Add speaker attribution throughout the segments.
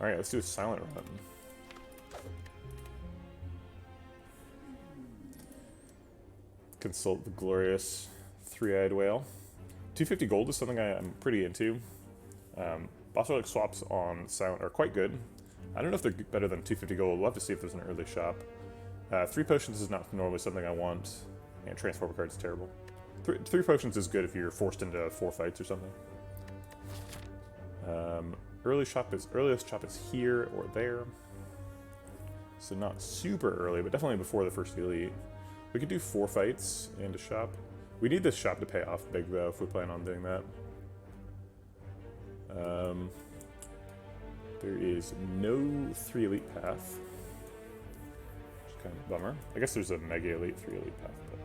Speaker 1: Alright, let's do a silent run. Consult the glorious three-eyed whale. 250 gold is something I'm pretty into. Boss relic swaps on silent are quite good. I don't know if they're better than 250 gold. We'll have to see if there's an early shop. 3 potions is not normally something I want, and transformer card is terrible. 3 potions is good if you're forced into 4 fights or something. Earliest shop is here or there, so not super early, but definitely before the first elite. We could do 4 fights and a shop. We need this shop to pay off big though if we plan on doing that. There is no 3 elite path, which is kind of a bummer. I guess there's a mega elite 3 elite path, but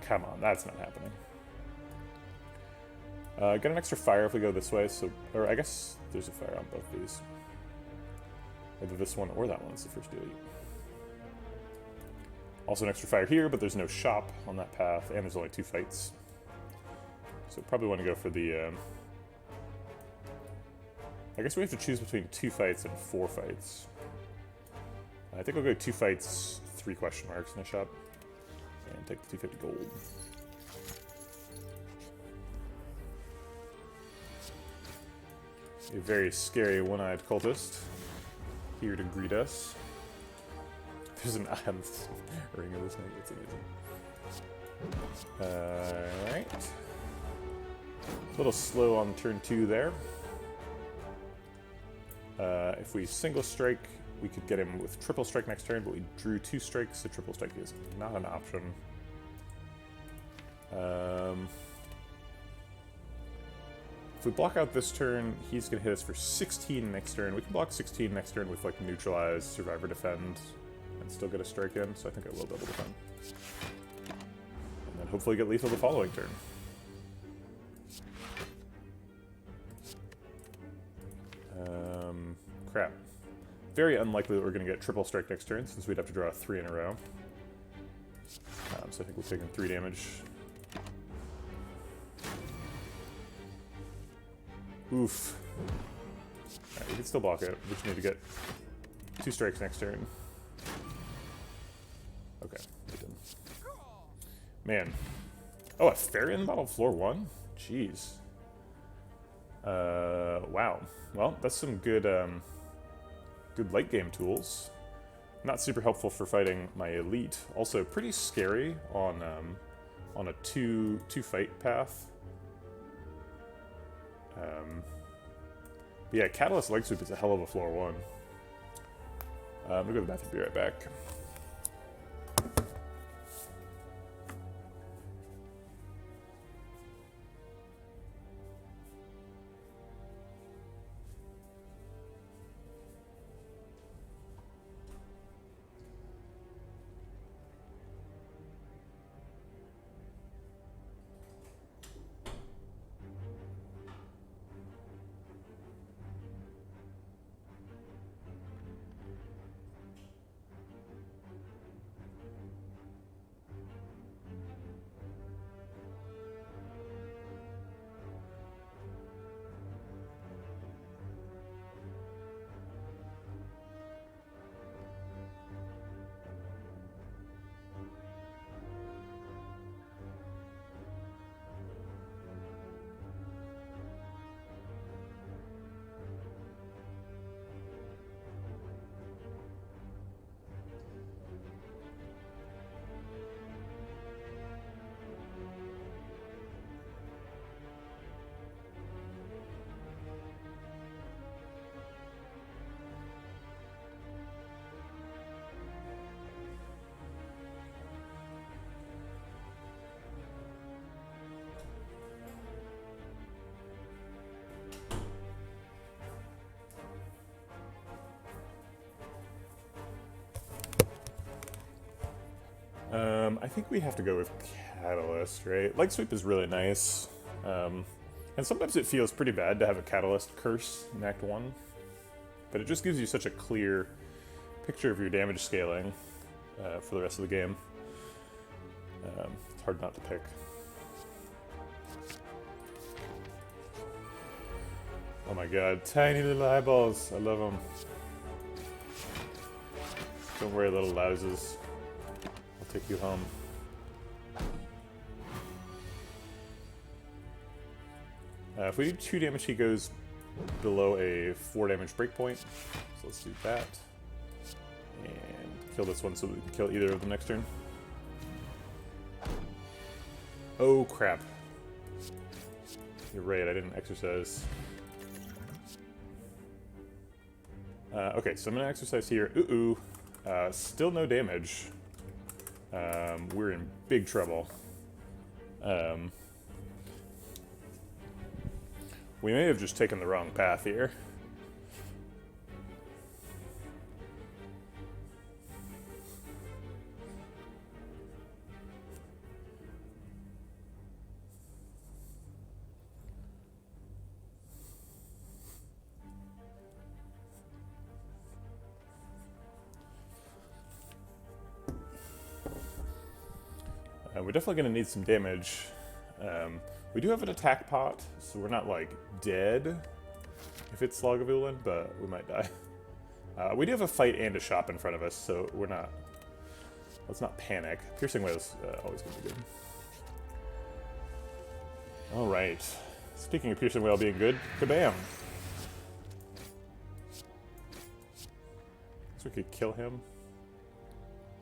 Speaker 1: come on, that's not happening. Get an extra fire if we go this way, so, or I guess there's a fire on both these. Either this one or that one's the first elite. Also an extra fire here, but there's no shop on that path, and there's only 2 fights. So probably want to go for the, I guess we have to choose between 2 fights and 4 fights. I think I'll go 2 fights, 3 question marks in a shop, and take the 250 gold. A very scary one-eyed cultist here to greet us. There's an eye on this ring of this snake, it's amazing. Alright. A little slow on turn 2 there. If we single strike, we could get him with triple strike next turn, but we drew 2 strikes, so triple strike is not an option. If we block out this turn, he's going to hit us for 16 next turn. We can block 16 next turn with, like, neutralize, survivor, defend, and still get a strike in, so I think I will double defend. And then hopefully get lethal the following turn. Crap. Very unlikely that we're going to get triple strike next turn, since we'd have to draw 3 in a row. So I think we'll take him 3 damage. Oof. Alright, we can still block it. We just need to get 2 strikes next turn. Okay, we did. Man. Oh, a Farian model floor 1? Jeez. Wow. Well, that's some good, good late game tools. Not super helpful for fighting my elite. Also pretty scary on a two fight path. But yeah, Catalyst Leg Sweep is a hell of a floor 1. I'm gonna go to the bathroom, be right back. I think we have to go with Catalyst, right? Leg Sweep is really nice. And sometimes it feels pretty bad to have a Catalyst curse in Act 1. But it just gives you such a clear picture of your damage scaling for the rest of the game. It's hard not to pick. Oh my god, tiny little eyeballs. I love them. Don't worry, little louses. I'll take you home. If we do 2 damage, he goes below a 4 damage breakpoint. So let's do that. And kill this one so that we can kill either of them next turn. Oh crap. You're right, I didn't exercise. Okay, so I'm gonna exercise here. Still no damage. We're in big trouble. We may have just taken the wrong path here. We're definitely going to need some damage. We do have an attack pot, so we're not, like, dead if it's Lagavulin, but we might die. We do have a fight and a shop in front of us, so we're not... Let's not panic. Piercing Wail's always going to be good. Alright. Speaking of Piercing Wail being good, kabam! So we could kill him.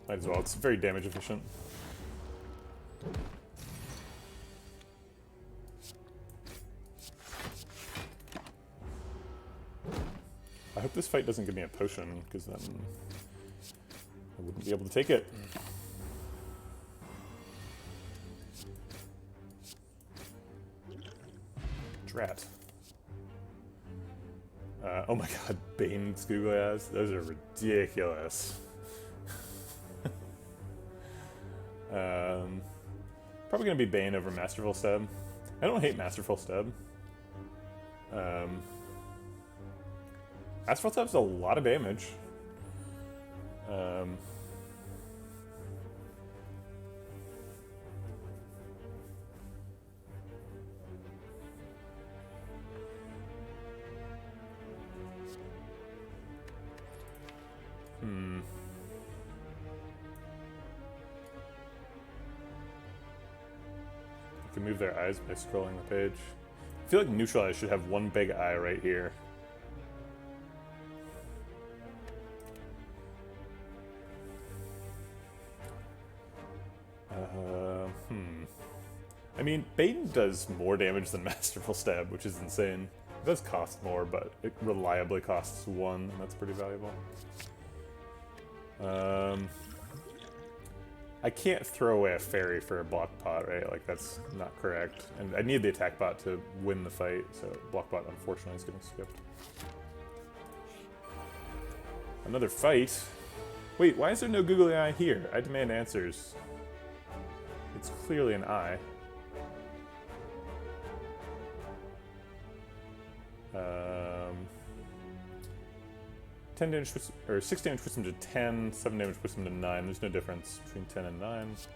Speaker 1: Might as well, it's very damage efficient. I hope this fight doesn't give me a potion, because then I wouldn't be able to take it. Drat. Oh my god, Bane's googly eyes? Those are ridiculous. Probably gonna be Bane over Masterful Stab. I don't hate Masterful Stab. Masterful Stab's a lot of damage. You can move their eyes by scrolling the page. I feel like Neutralize should have one big eye right here. I mean, Bane does more damage than Masterful Stab, which is insane. It does cost more, but it reliably costs 1, and that's pretty valuable. I can't throw away a fairy for a block pot, right? Like, that's not correct. And I need the attack bot to win the fight, so block bot, unfortunately, is getting skipped. Another fight? Wait, why is there no googly eye here? I demand answers. It's clearly an eye. 10 damage, or 6 damage puts him to 10, 7 damage puts him to 9. There's no difference between 10 and 9. So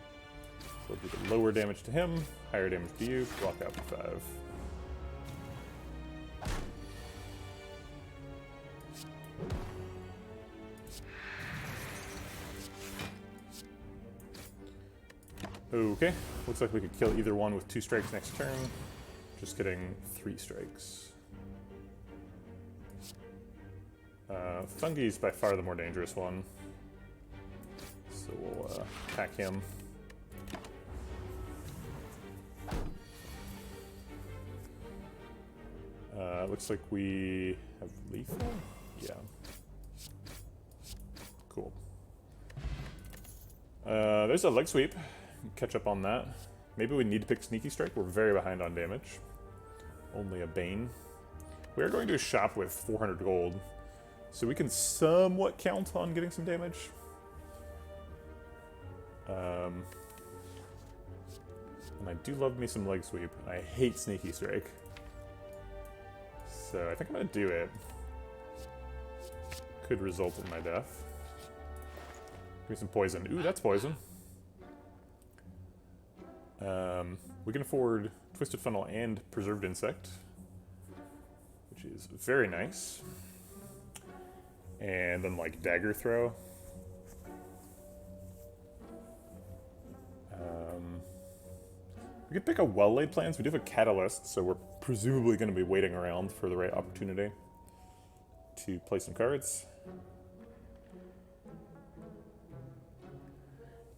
Speaker 1: we'll do the lower damage to him, higher damage to you, block out for 5. Okay, looks like we could kill either one with 2 strikes next turn. Just getting 3 strikes. Fungi's by far the more dangerous one. So we'll attack him. Looks like we have lethal? Yeah. Cool. There's a leg sweep. Catch up on that. Maybe we need to pick Sneaky Strike. We're very behind on damage. Only a Bane. We are going to shop with 400 gold. So we can somewhat count on getting some damage. And I do love me some leg sweep. I hate Sneaky Strike. So I think I'm going to do it. Could result in my death. Give me some poison. Ooh, that's poison. We can afford Twisted Funnel and Preserved Insect, which which is very nice. And then like dagger throw. We could pick a well-laid plans. We do have a catalyst, so we're presumably going to be waiting around for the right opportunity to play some cards.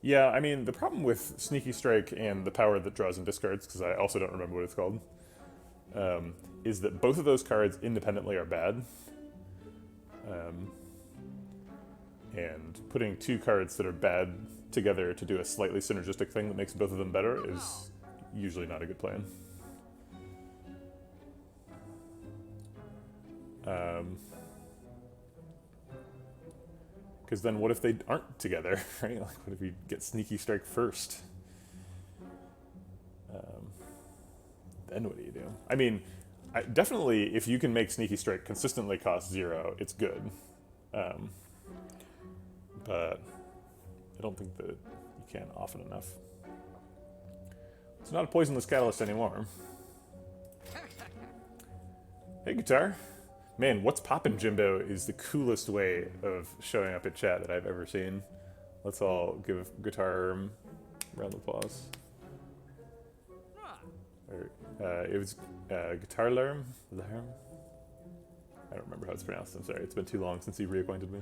Speaker 1: Yeah, I mean, the problem with Sneaky Strike and the power that draws and discards, because I also don't remember what it's called, is that both of those cards independently are bad. And putting two cards that are bad together to do a slightly synergistic thing that makes both of them better is usually not a good plan. Because then what if they aren't together, right? Like, what if you get Sneaky Strike first? Then what do you do? I mean, definitely, if you can make Sneaky Strike consistently cost 0, it's good. But I don't think that you can often enough. It's not a poisonless catalyst anymore. Hey, guitar. Man, what's poppin', Jimbo is the coolest way of showing up at chat that I've ever seen. Let's all give guitar a round of applause. It was guitar lerm? Lerm? I don't remember how it's pronounced, I'm sorry. It's been too long since he reacquainted me.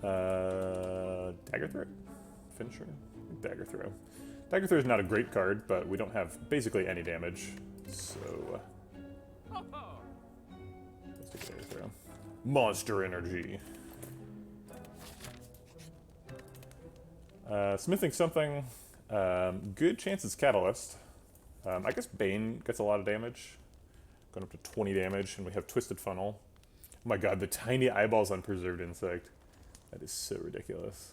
Speaker 1: Dagger Throw? Finisher? Dagger Throw. Dagger Throw is not a great card, but we don't have basically any damage, so... let's take Dagger Throw. Monster Energy! Smithing something. Good chance it's Catalyst. I guess Bane gets a lot of damage. Going up to 20 damage, and we have Twisted Funnel. Oh my god, the tiny eyeballs on Preserved Insect. That is so ridiculous.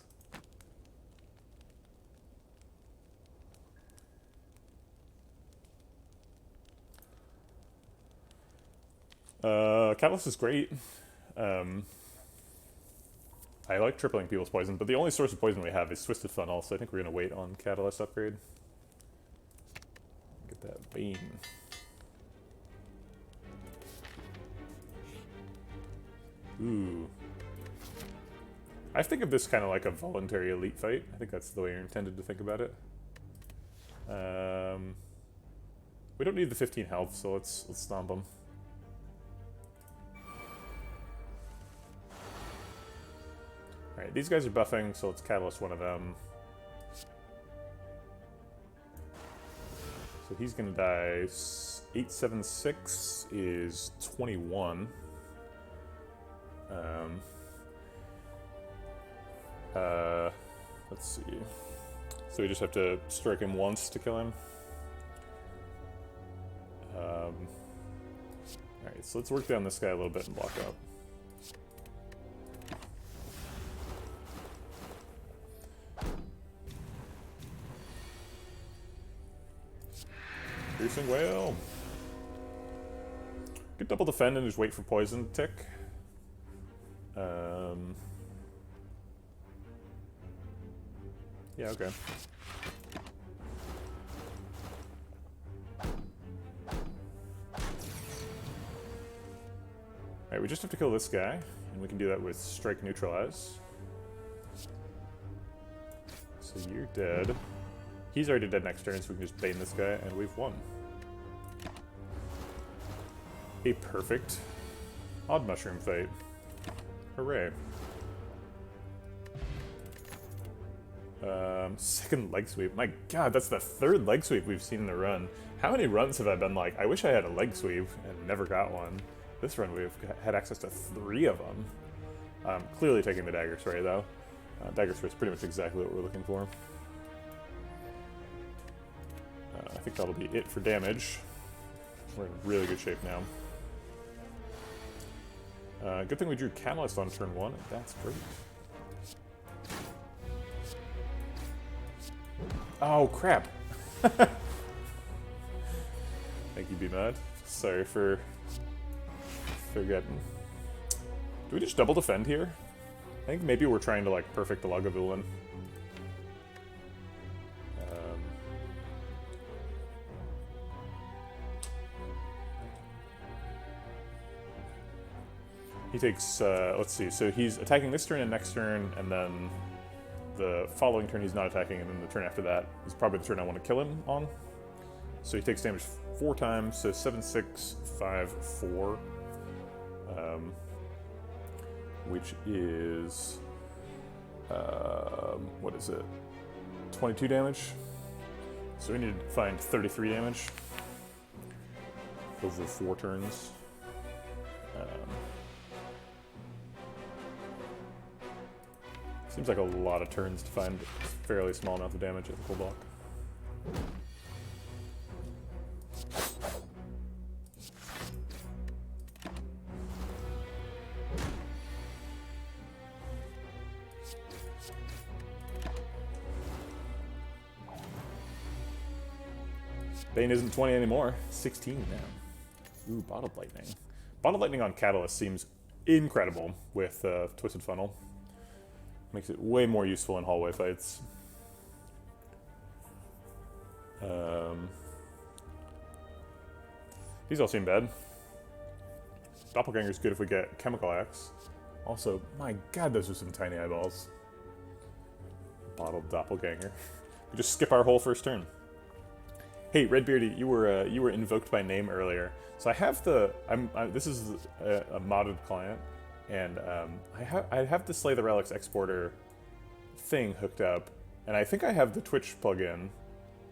Speaker 1: Catalyst is great. I like tripling people's poison, but the only source of poison we have is Twisted Funnel, so I think we're going to wait on Catalyst upgrade. Get that Bane. Ooh. I think of this kind of like a voluntary elite fight. I think that's the way you're intended to think about it. We don't need the 15 health, so let's stomp them. Alright, these guys are buffing, so let's Catalyst one of them. So he's gonna die. 876 is 21. Let's see. So we just have to strike him once to kill him. Alright, so let's work down this guy a little bit and block up. Piercing Whale. Could double defend and just wait for poison to tick. Yeah, okay. Alright, we just have to kill this guy, and we can do that with Strike Neutralize. So you're dead. He's already dead next turn, so we can just Bane this guy, and we've won. A perfect Odd Mushroom fight. Hooray. Second leg sweep. My god, that's the third leg sweep we've seen in a run. How many runs have I been like, I wish I had a leg sweep, and never got one? This run we've had access to 3 of them. Clearly taking the Dagger Spray, though. Dagger Spray is pretty much exactly what we're looking for. I think that'll be it for damage. We're in really good shape now. Good thing we drew Catalyst on turn 1, and that's great. Oh, crap! Thank you, B-Mod. Sorry for forgetting. Do we just double defend here? I think maybe we're trying to, like, perfect the Lagavulin. He takes, let's see, so he's attacking this turn and next turn, and then the following turn he's not attacking, and then the turn after that is probably the turn I want to kill him on. So he takes damage 4 times, so 7, 6, 5, 4. Which is, what is it? 22 damage. So we need to find 33 damage over 4 turns. Seems like a lot of turns to find a fairly small amount of damage at the full block. Bane isn't 20 anymore, 16 now. Ooh, Bottled Lightning. Bottled Lightning on Catalyst seems incredible with Twisted Funnel. Makes it way more useful in hallway fights. These all seem bad. Doppelganger's good if we get Chemical Axe. Also, my god, those are some tiny eyeballs. Bottled Doppelganger. We just skip our whole first turn. Hey, Redbeardy, you were invoked by name earlier. So I have the this is a modded client, and I have the Slay the Relics exporter thing hooked up, and I think I have the Twitch plugin.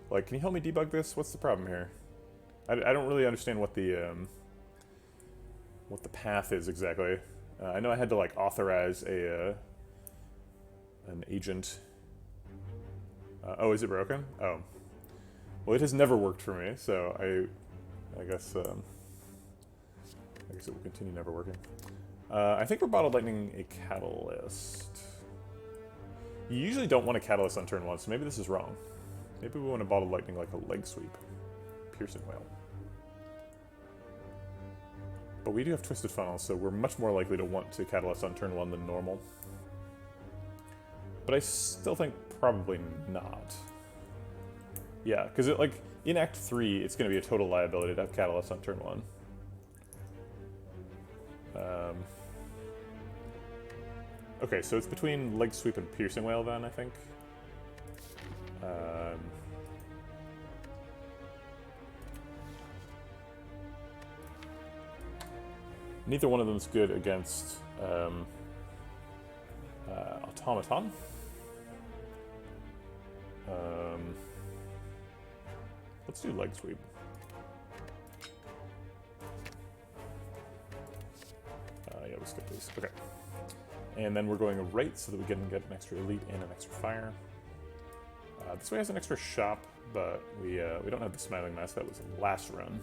Speaker 1: Like, can you help me debug this? What's the problem here? I don't really understand what the path is exactly. I know I had to like authorize an agent. Oh, is it broken? Oh. Well, it has never worked for me, so I guess it will continue never working. I think we're Bottled Lightning a Catalyst. You usually don't want a Catalyst on turn 1, so maybe this is wrong. Maybe we want to Bottled Lightning like a Leg Sweep. Piercing Whale. But we do have Twisted Funnel, so we're much more likely to want to Catalyst on turn 1 than normal. But I still think probably not. Yeah, because in Act 3, it's going to be a total liability to have Catalyst on turn 1. Okay, so it's between Leg Sweep and Piercing Whale then, I think. Neither one of them is good against Automaton. Let's do Leg Sweep. Yeah, we'll skip these. Okay. And then we're going right so that we can get an extra Elite and an extra Fire. This way has an extra Shop, but we don't have the Smiling Mask. That was the last run.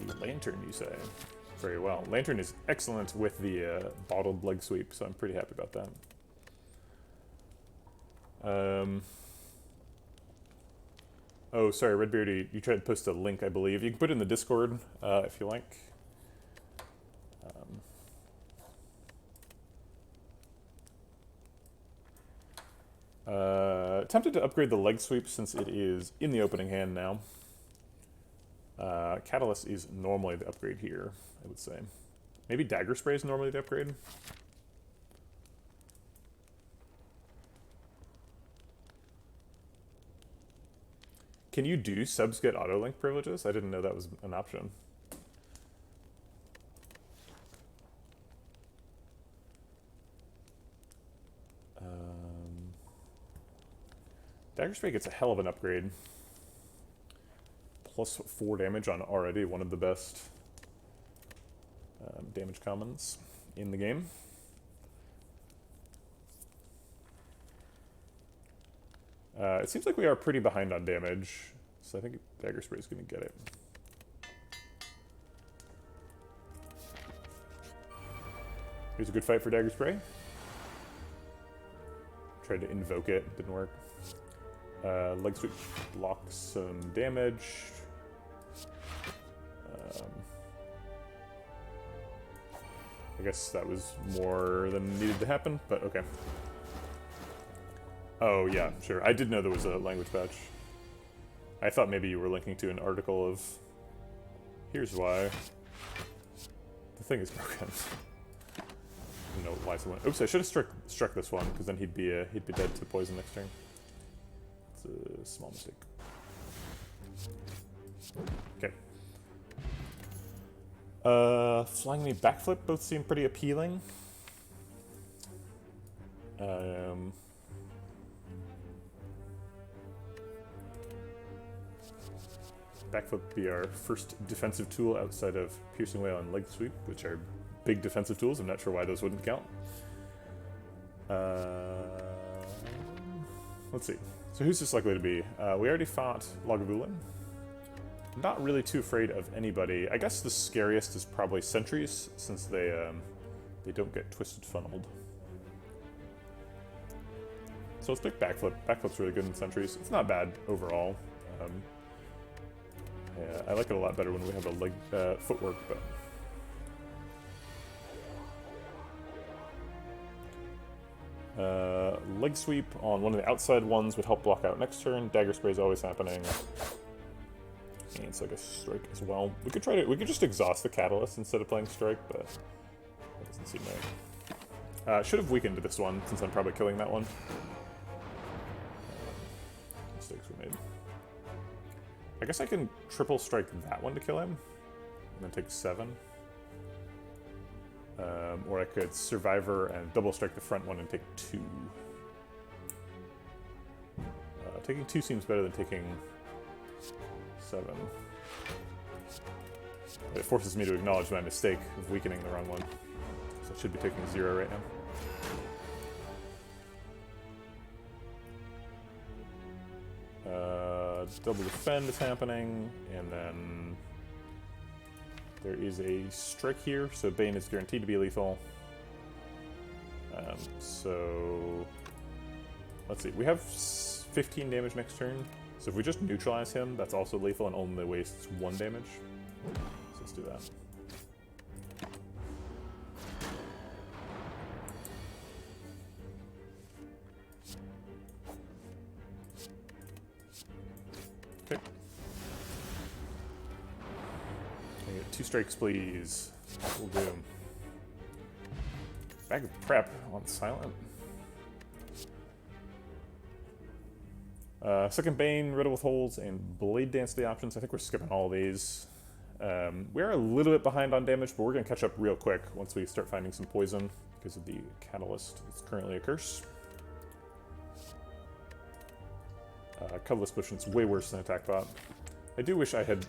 Speaker 1: The Lantern, you say? Very well. Lantern is excellent with the Bottled Leg Sweep, so I'm pretty happy about that. Oh, sorry, Redbeard, you tried to post a link, I believe. You can put it in the Discord if you like. Tempted to upgrade the Leg Sweep since it is in the opening hand now. Catalyst is normally the upgrade here, I would say. Maybe Dagger Spray is normally the upgrade. Can you do subs get auto-link privileges? I didn't know that was an option. Dagger Spray gets a hell of an upgrade. Plus 4 damage on already one of the best damage commons in the game. It seems like we are pretty behind on damage, so I think Dagger Spray is going to get it. Here's a good fight for Dagger Spray. Tried to invoke it, didn't work. Leg Sweep blocks some damage. I guess that was more than needed to happen, but okay. Oh yeah, sure. I did know there was a language patch. I thought maybe you were linking to an article of here's why. The thing is broken. I don't know why someone. Oops! I should have struck this one because then he'd be dead to poison next turn. It's a small mistake. Okay. Flying me backflip both seem pretty appealing. Backflip would be our first defensive tool outside of Piercing Wail and Leg Sweep, which are big defensive tools. I'm not sure why those wouldn't count. Let's see. So who's this likely to be? We already fought Lagavulin. I'm not really too afraid of anybody. I guess the scariest is probably Sentries, since they don't get Twisted Funneled. So let's pick Backflip. Backflip's really good in Sentries. It's not bad overall. Yeah, I like it a lot better when we have a leg footwork, but leg sweep on one of the outside ones would help block out next turn. Dagger spray is always happening. And it's like a strike as well. We could just exhaust the catalyst instead of playing strike, but that doesn't seem right. Should have weakened this one since I'm probably killing that one. Mistakes were made. I guess I can triple strike that one to kill him, and then take 7. Or I could Survivor and double strike the front one and take 2. Taking 2 seems better than taking 7. It forces me to acknowledge my mistake of weakening the wrong one. So I should be taking 0 right now. Double defend is happening, and then there is a strike here, so Bane is guaranteed to be lethal. So let's see, we have 15 damage next turn, so if we just neutralize him, that's also lethal and only wastes 1 damage. So let's do that. Okay. Can I get 2 strikes, please? We'll do. Bag of prep on silent. Second Bane, Riddle with Holes, and Blade Dance the options. I think we're skipping all of these. We are a little bit behind on damage, but we're going to catch up real quick once we start finding some poison because of the catalyst. It's currently a curse. Colorless Potion's way worse than Attack Bot. I do wish I had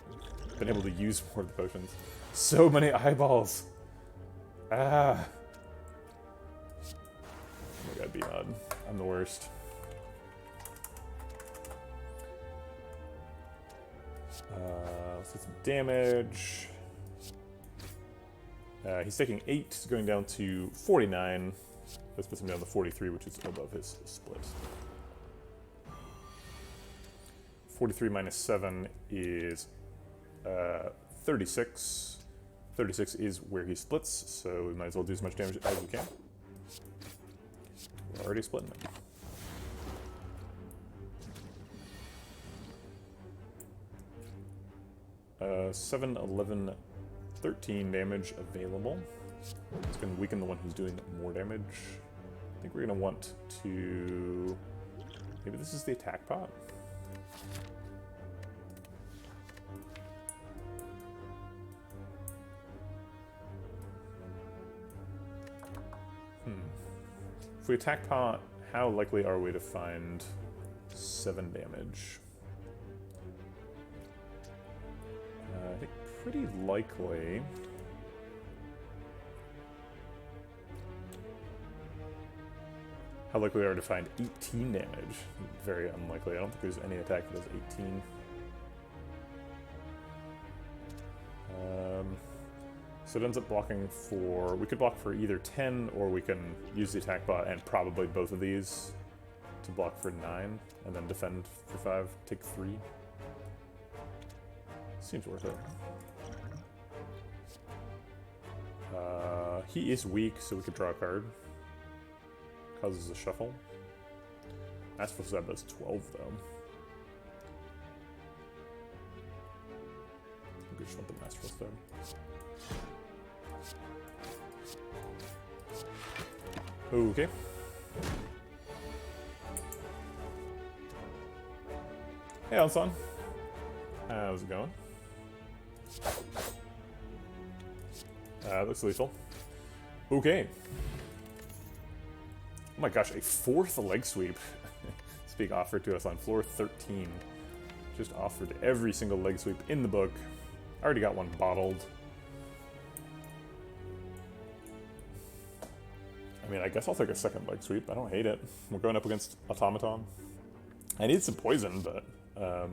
Speaker 1: been able to use more of the potions. So many eyeballs! Ah! Oh my god, Beod. I'm the worst. Let's get some damage. He's taking 8, going down to 49. This puts him down to 43, which is above his split. 43 minus 7 is 36. 36 is where he splits, so we might as well do as much damage as we can. We're already splitting it. 7, 11, 13 damage available. It's going to weaken the one who's doing more damage. I think we're going to want to... Maybe this is the attack pot? If we attack pot, how likely are we to find 7 damage? I think pretty likely. How likely are we to find 18 damage? Very unlikely. I don't think there's any attack that does 18. So it ends up blocking for... We could block for either 10, or we can use the attack bot and probably both of these to block for 9, and then defend for 5, take 3. Seems worth it. He is weak, so we could draw a card. Causes a shuffle. Masterful Stab does 12, though. I just want the Masterful Stab. Okay. Hey, Alson. How's it going? Looks lethal. Okay. Oh my gosh, a 4th leg sweep. It's being offered to us on floor 13. Just offered every single leg sweep in the book. I already got one bottled. I mean, I guess I'll take a 2nd leg sweep. I don't hate it. We're going up against Automaton. I need some poison, but... yeah,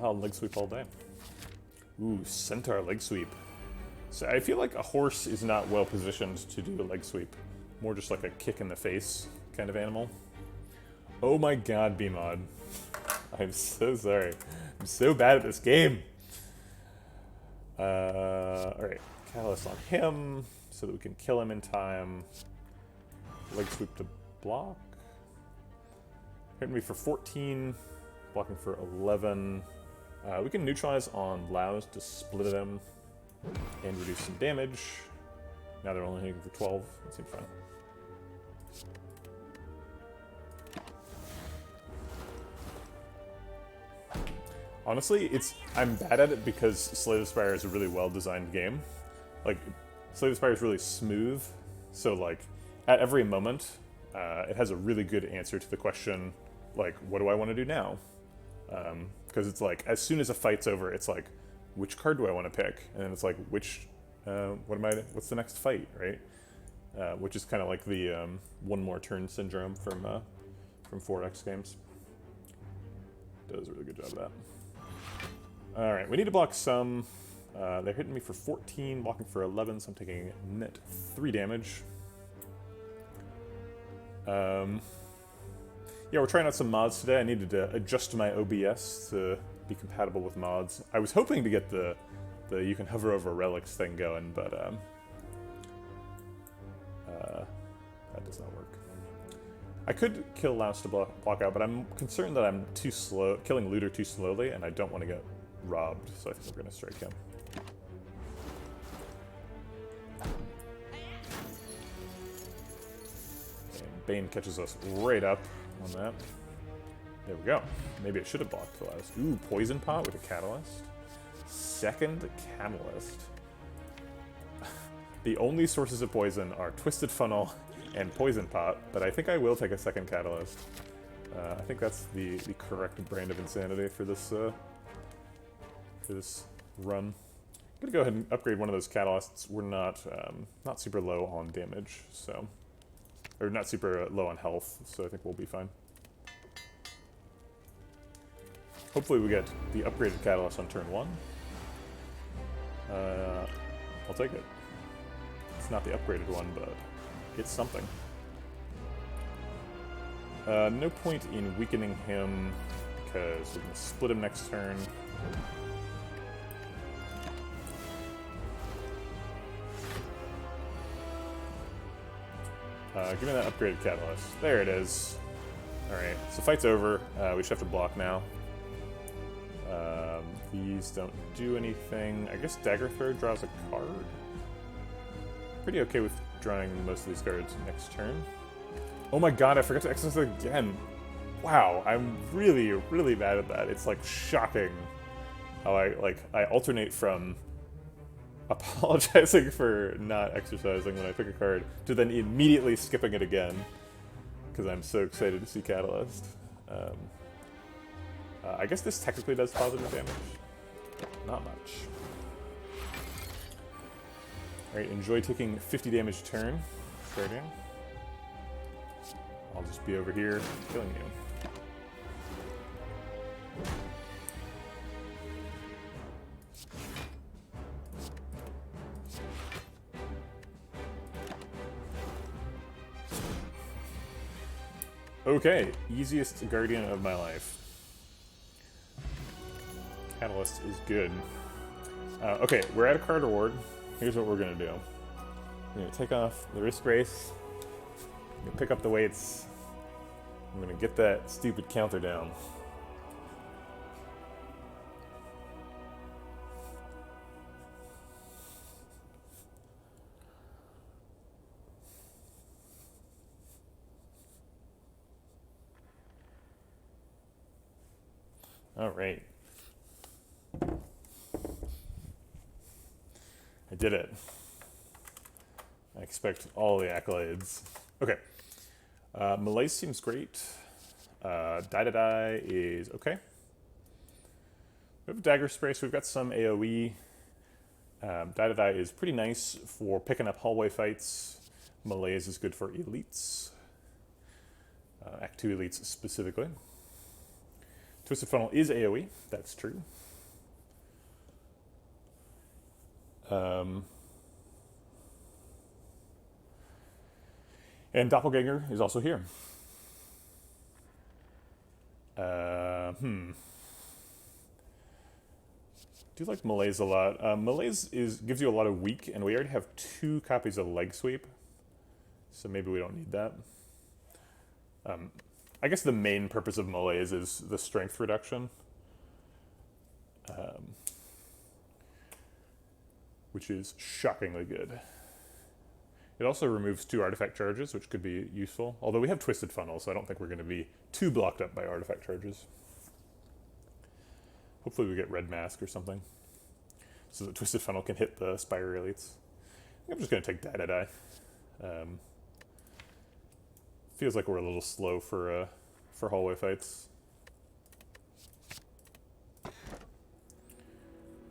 Speaker 1: I'll leg sweep all day. Ooh, Centaur leg sweep. So I feel like a horse is not well positioned to do a leg sweep. More just like a kick in the face kind of animal. Oh my god, B-Mod. I'm so sorry. I'm so bad at this game. Alright. Catalyst on him so that we can kill him in time. Leg sweep to block. Hitting me for 14. Blocking for 11. We can neutralize on Laos to split them and reduce some damage. Now they're only hitting for 12. That seems fine. Honestly, I'm bad at it because Slay the Spire is a really well-designed game. Like, Slay the Spire is really smooth, so like, at every moment, it has a really good answer to the question, like, what do I want to do now? Because it's like, as soon as a fight's over, it's like, which card do I want to pick? And then it's like, what's the next fight, right? Which is kind of like the one more turn syndrome from 4X games. Does a really good job of that. Alright, we need to block some. They're hitting me for 14, blocking for 11, so I'm taking net 3 damage. Yeah, we're trying out some mods today. I needed to adjust my OBS to be compatible with mods. I was hoping to get the you can hover over relics thing going, but that does not work. I could kill Laos to block out, but I'm concerned that I'm too slow, killing Looter too slowly, and I don't want to get robbed, so I think we're going to strike him. And Bane catches us right up on that. There we go. Maybe it should have blocked the Laos. Ooh, Poison Pot with a Catalyst. 2nd Catalyst. The only sources of poison are Twisted Funnel and Poison Pot, but I think I will take a 2nd Catalyst. I think that's the correct brand of insanity for this run. I'm gonna go ahead and upgrade one of those catalysts. We're not super low on damage, so, or not super low on health, so I think we'll be fine. Hopefully we get the upgraded catalyst on turn 1. I'll take it. It's not the upgraded one, but it's something. No point in weakening him because we're gonna split him next turn. Give me that upgraded catalyst. There it is. Alright, so fight's over. We should have to block now. These don't do anything. I guess Dagger Throw draws a card. Pretty okay with drawing most of these cards next turn. Oh my god, I forgot to exercise it again. Wow, I'm really, really bad at that. It's like shocking how I alternate from apologizing for not exercising when I pick a card to then immediately skipping it again because I'm so excited to see Catalyst. I guess this technically does positive damage. Not much. Alright, enjoy taking 50 damage a turn. Starting. I'll just be over here killing you. Okay, easiest Guardian of my life. Catalyst is good. Okay, we're at a card reward. Here's what we're gonna do. We're gonna take off the wrist brace. I'm gonna pick up the weights. I'm gonna get that stupid counter down. All right. I did it. I expect all the accolades. Okay. Malaise seems great. Die is okay. We have a dagger spray, so we've got some AoE. Die is pretty nice for picking up hallway fights. Malaise is good for elites. Act 2 elites specifically. Twisted Funnel is AoE, that's true. And Doppelganger is also here. Do like Malaise a lot. Malaise gives you a lot of weak, and we already have 2 copies of Leg Sweep, so maybe we don't need that. I guess the main purpose of Malaise is the strength reduction, which is shockingly good. It also removes 2 artifact charges, which could be useful. Although we have Twisted Funnel, so I don't think we're going to be too blocked up by artifact charges. Hopefully we get Red Mask or something, so that Twisted Funnel can hit the Spire elites. I'm just going to take Die. Feels like we're a little slow for hallway fights. All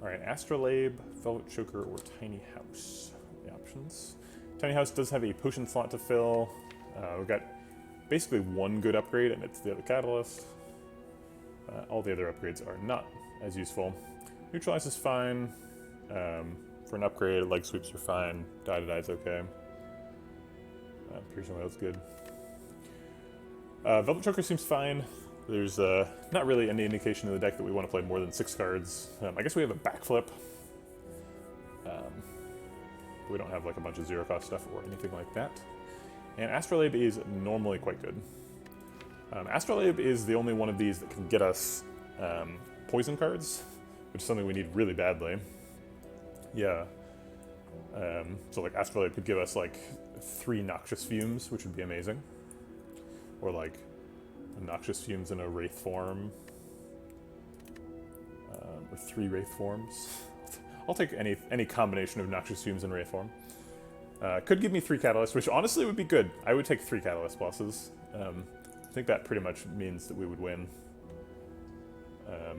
Speaker 1: right, Astrolabe, Velvet Choker, or Tiny House. The options. Tiny House does have a potion slot to fill. We've got basically 1 good upgrade, and it's the other Catalyst. All the other upgrades are not as useful. Neutralize is fine. For an upgrade, Leg Sweeps are fine. Die is okay. Piercing Wail's good. Velvet Choker seems fine. There's not really any indication in the deck that we want to play more than 6 cards. I guess we have a Backflip. We don't have like a bunch of 0-cost stuff or anything like that. And Astrolabe is normally quite good. Astrolabe is the only one of these that can get us poison cards, which is something we need really badly. Yeah. So like Astrolabe could give us like 3 Noxious Fumes, which would be amazing. Or like Noxious Fumes in a Wraith form. Or 3 Wraith forms. I'll take any combination of Noxious Fumes and Wraith form. Could give me 3 Catalysts, which honestly would be good. I would take 3 Catalyst pluses. I think that pretty much means that we would win.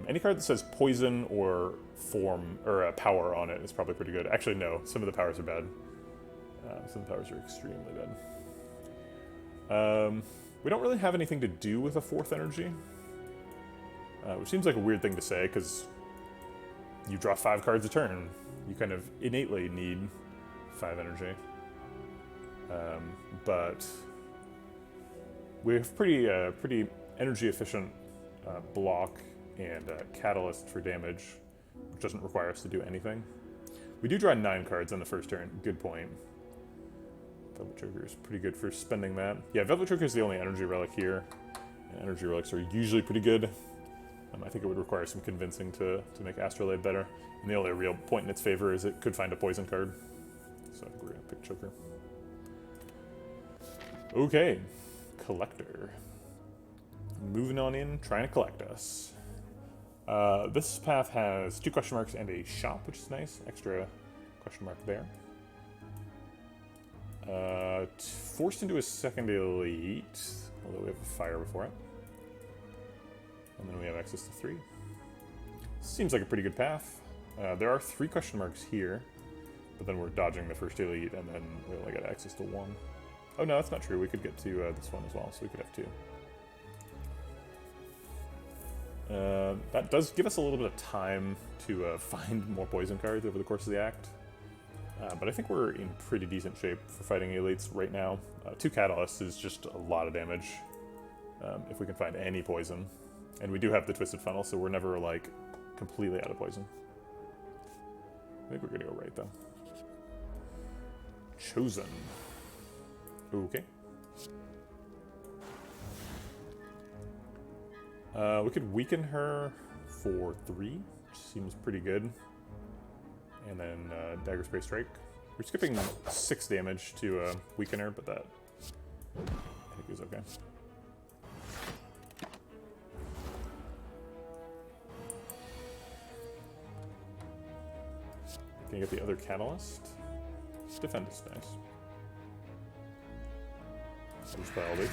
Speaker 1: Any card that says poison or form or power on it is probably pretty good. Actually, no. Some of the powers are bad. Some of the powers are extremely bad. We don't really have anything to do with a 4th energy, which seems like a weird thing to say because you draw 5 cards a turn. You kind of innately need 5 energy. But we have pretty energy efficient block and catalyst for damage, which doesn't require us to do anything. We do draw 9 cards on the first turn. Good point. Velvet Choker is pretty good for spending that. Yeah, Velvet Choker is the only energy relic here. And energy relics are usually pretty good. I think it would require some convincing to make Astrolabe better. And the only real point in its favor is it could find a poison card. So I think we're going to pick Choker. Okay, Collector. Moving on in, trying to collect us. This path has 2 question marks and a shop, which is nice. Extra question mark there. Forced into a second elite, although we have a fire before it. And then we have access to 3. Seems like a pretty good path. There are 3 question marks here, but then we're dodging the first elite, and then we only got access to 1. Oh no, that's not true. We could get to this one as well, so we could have 2. That does give us a little bit of time to find more poison cards over the course of the act. But I think we're in pretty decent shape for fighting elites right now. 2 Catalysts is just a lot of damage if we can find any poison. And we do have the Twisted Funnel, so we're never, like, completely out of poison. I think we're gonna go right, though. Chosen. Okay. We could weaken her for 3, which seems pretty good. And then Dagger Spray Strike. We're skipping 6 damage to weaken her, but that I think is okay. Can you get the other catalyst? Defend is nice. So just play all these.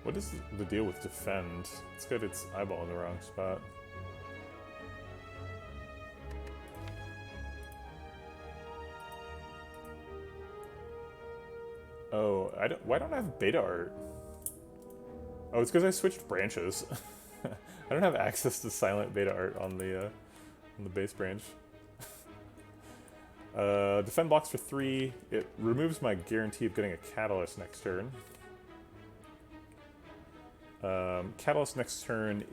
Speaker 1: What is the deal with defend? It's got its eyeball in the wrong spot. Oh, why don't I have beta art? Oh, it's because I switched branches. I don't have access to silent beta art on the base branch. Defend blocks for 3. It removes my guarantee of getting a catalyst next turn. Catalyst next turn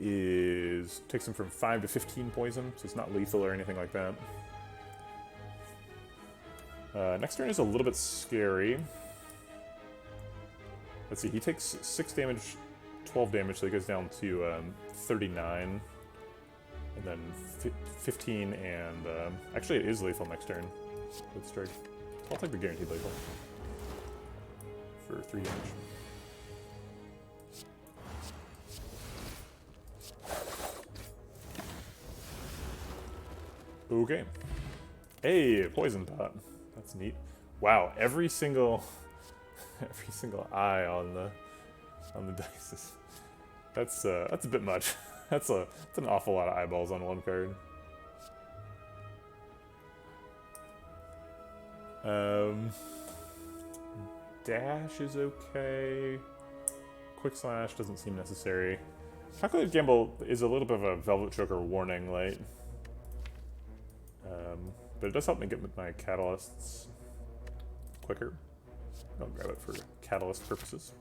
Speaker 1: takes him from 5 to 15 poison, so it's not lethal or anything like that. Next turn is a little bit scary. Let's see, he takes 6 damage, 12 damage, so he goes down to 39. And then 15 and... actually, it is lethal next turn with strike. So I'll take the guaranteed lethal for 3 damage. Okay. Hey, poison pot. That's neat. Wow, every single eye on the dice is... That's a bit much. That's an awful lot of eyeballs on one card. Dash is okay. Quick slash doesn't seem necessary. Calculated Gamble is a little bit of a Velvet Choker warning light. But it does help me get my catalysts quicker. I'll grab it for catalyst purposes.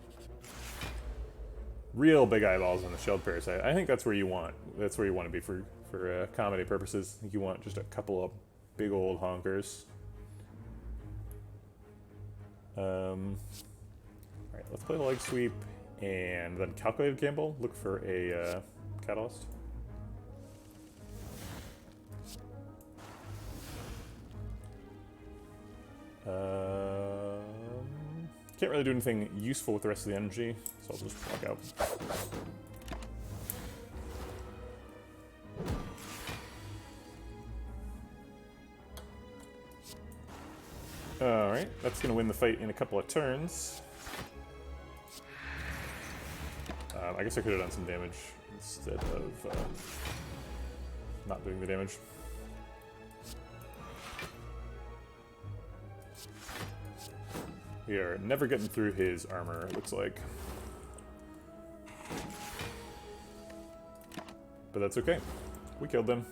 Speaker 1: Real big eyeballs on the Shelled Parasite. I think that's where you want. That's where you want to be for comedy purposes. I think you want just a couple of big old honkers. Alright, let's play the leg sweep and then Calculated Gamble. Look for a catalyst. Can't really do anything useful with the rest of the energy, so I'll just walk out. Alright, that's going to win the fight in a couple of turns. I guess I could have done some damage instead of not doing the damage. We are never getting through his armor, it looks like. But that's okay. We killed them.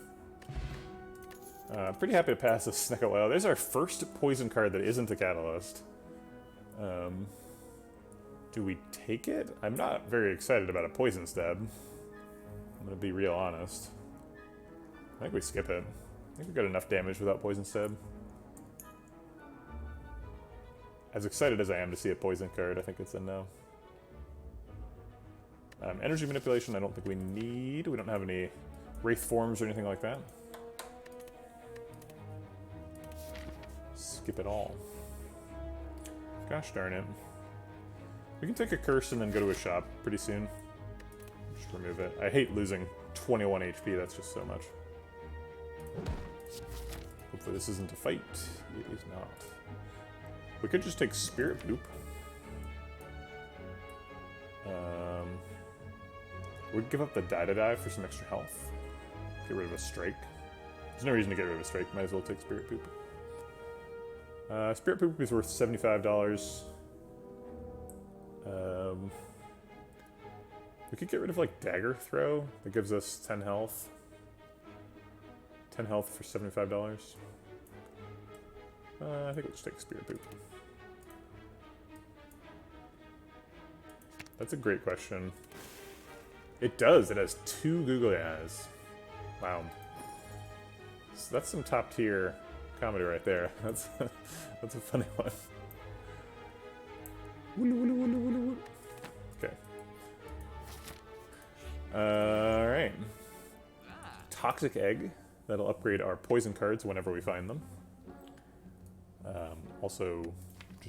Speaker 1: Pretty happy to pass this Sneck Out Loud. There's our first poison card that isn't a catalyst. Do we take it? I'm not very excited about a poison stab. I'm gonna be real honest. I think we skip it. I think we got enough damage without poison stab. As excited as I am to see a poison card, I think it's a no. Energy manipulation, I don't think we need. We don't have any wraith forms or anything like that. Skip it all. Gosh darn it. We can take a curse and then go to a shop pretty soon. Just remove it. I hate losing 21 HP, that's just so much. Hopefully this isn't a fight. It is not. We could just take Spirit Poop. We'd give up the die for some extra health. Get rid of a strike. There's no reason to get rid of a strike. Might as well take Spirit Poop. Spirit Poop is worth $75. We could get rid of like Dagger Throw. That gives us 10 health. 10 health for $75. I think we'll just take Spirit Poop. That's a great question. It does. It has 2 googly eyes. Wow. So that's some top tier comedy right there. That's that's a funny one. Okay. Alright. Toxic Egg. That'll upgrade our poison cards whenever we find them. Also,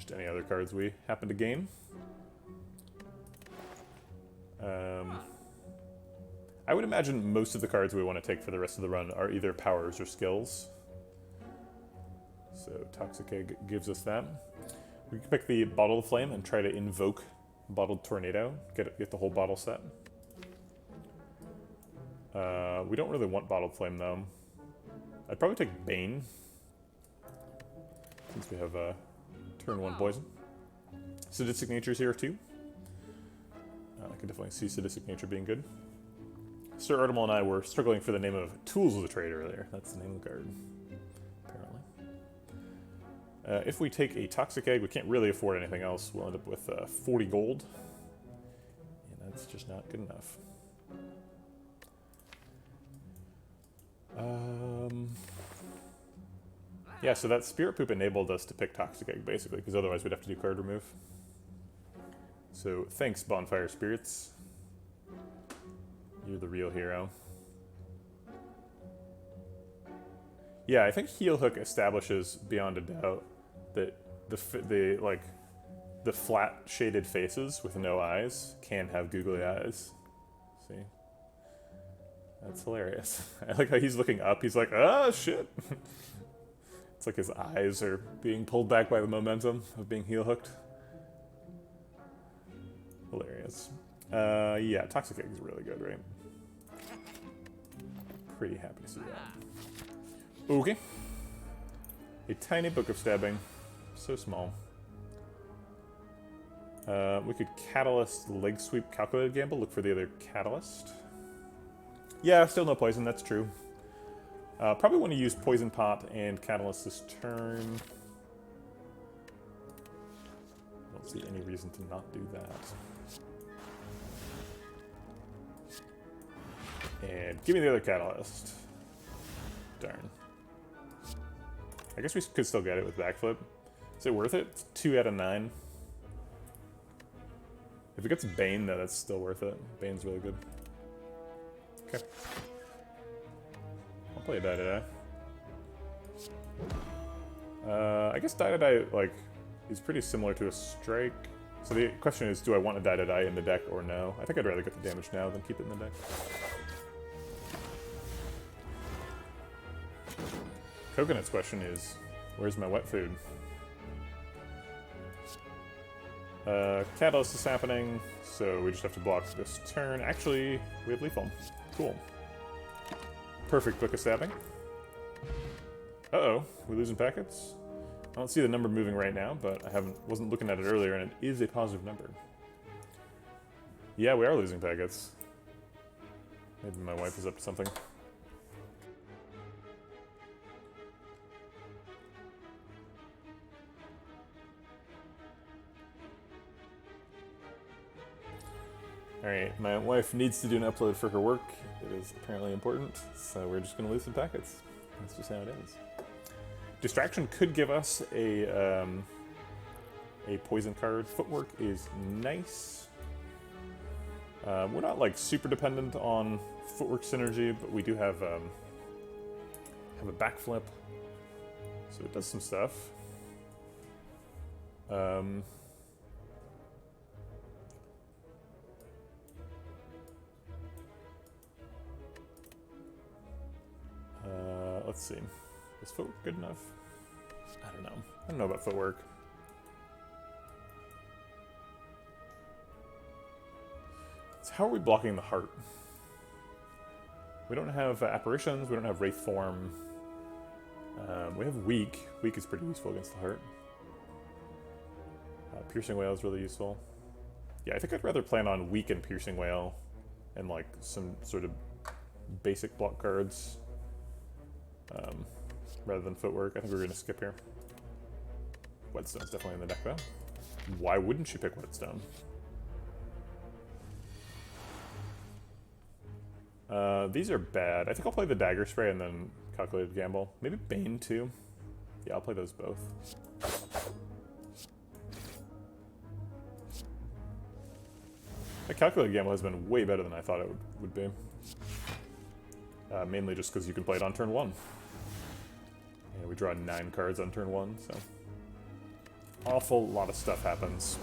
Speaker 1: just any other cards we happen to gain. I would imagine most of the cards we want to take for the rest of the run are either powers or skills. So Toxic Egg gives us that. We can pick the Bottle of Flame and try to invoke Bottled Tornado, get the whole bottle set. We don't really want Bottled Flame though. I'd probably take Bane, since we have turn 1 poison. Sadistic Nature's here too. I can definitely see Sadistic Nature being good. Sir Artemal and I were struggling for the name of Tools of the Trade earlier. That's the name of the card, apparently. If we take a Toxic Egg, we can't really afford anything else. We'll end up with 40 gold. And that's just not good enough. Yeah, so that Spirit Poop enabled us to pick Toxic Egg, basically, because otherwise we'd have to do card remove. So, thanks, Bonfire Spirits. You're the real hero. Yeah, I think Heel Hook establishes beyond a doubt that the flat shaded faces with no eyes can have googly eyes. See? That's hilarious. I like how he's looking up. He's like, ah, shit. It's like his eyes are being pulled back by the momentum of being heel hooked. Hilarious. Yeah, Toxic Egg is really good, right? Pretty happy to see that. Okay. A tiny Book of Stabbing. So small. We could Catalyst, Leg Sweep, Calculated Gamble. Look for the other Catalyst. Yeah, still no poison, that's true. Probably want to use Poison Pot and Catalyst this turn. Don't see any reason to not do that. And give me the other Catalyst. Darn. I guess we could still get it with Backflip. Is it worth it? It's 2 out of 9. If it gets Bane, though, that's still worth it. Bane's really good. Okay. I'll play a Die-to-Die. I guess Die-to-Die, like, is pretty similar to a Strike. So the question is, do I want a Die-to-Die in the deck or no? I think I'd rather get the damage now than keep it in the deck. Coconut's question is, where's my wet food? Catalyst is happening, so we just have to block this turn. Actually, we have Lethal. Cool. Perfect Book of Stabbing. Uh-oh, we're losing packets? I don't see the number moving right now, but I wasn't looking at it earlier, and it is a positive number. Yeah, we are losing packets. Maybe my wife is up to something. Alright, my wife needs to do an upload for her work. It is apparently important, so we're just going to lose some packets. That's just how it is. Distraction could give us a poison card. Footwork is nice. We're not like super dependent on footwork synergy, but we do have a backflip, so it does some stuff. Let's see. Is footwork good enough? I don't know. I don't know about footwork. So how are we blocking the heart? We don't have apparitions. We don't have wraith form. We have weak. Weak is pretty useful against the heart. Piercing Whale is really useful. Yeah, I think I'd rather plan on weak and Piercing Whale and like some sort of basic block cards. Rather than footwork. I think we're going to skip here. Whetstone's definitely in the deck though. Why wouldn't you pick Whetstone? These are bad. I think I'll play the Dagger Spray and then Calculated Gamble. Maybe Bane too. Yeah, I'll play those both. The Calculated Gamble has been way better than I thought it would be. Mainly just because you can play it on turn 1. Yeah, we draw 9 cards on turn 1, so awful lot of stuff happens.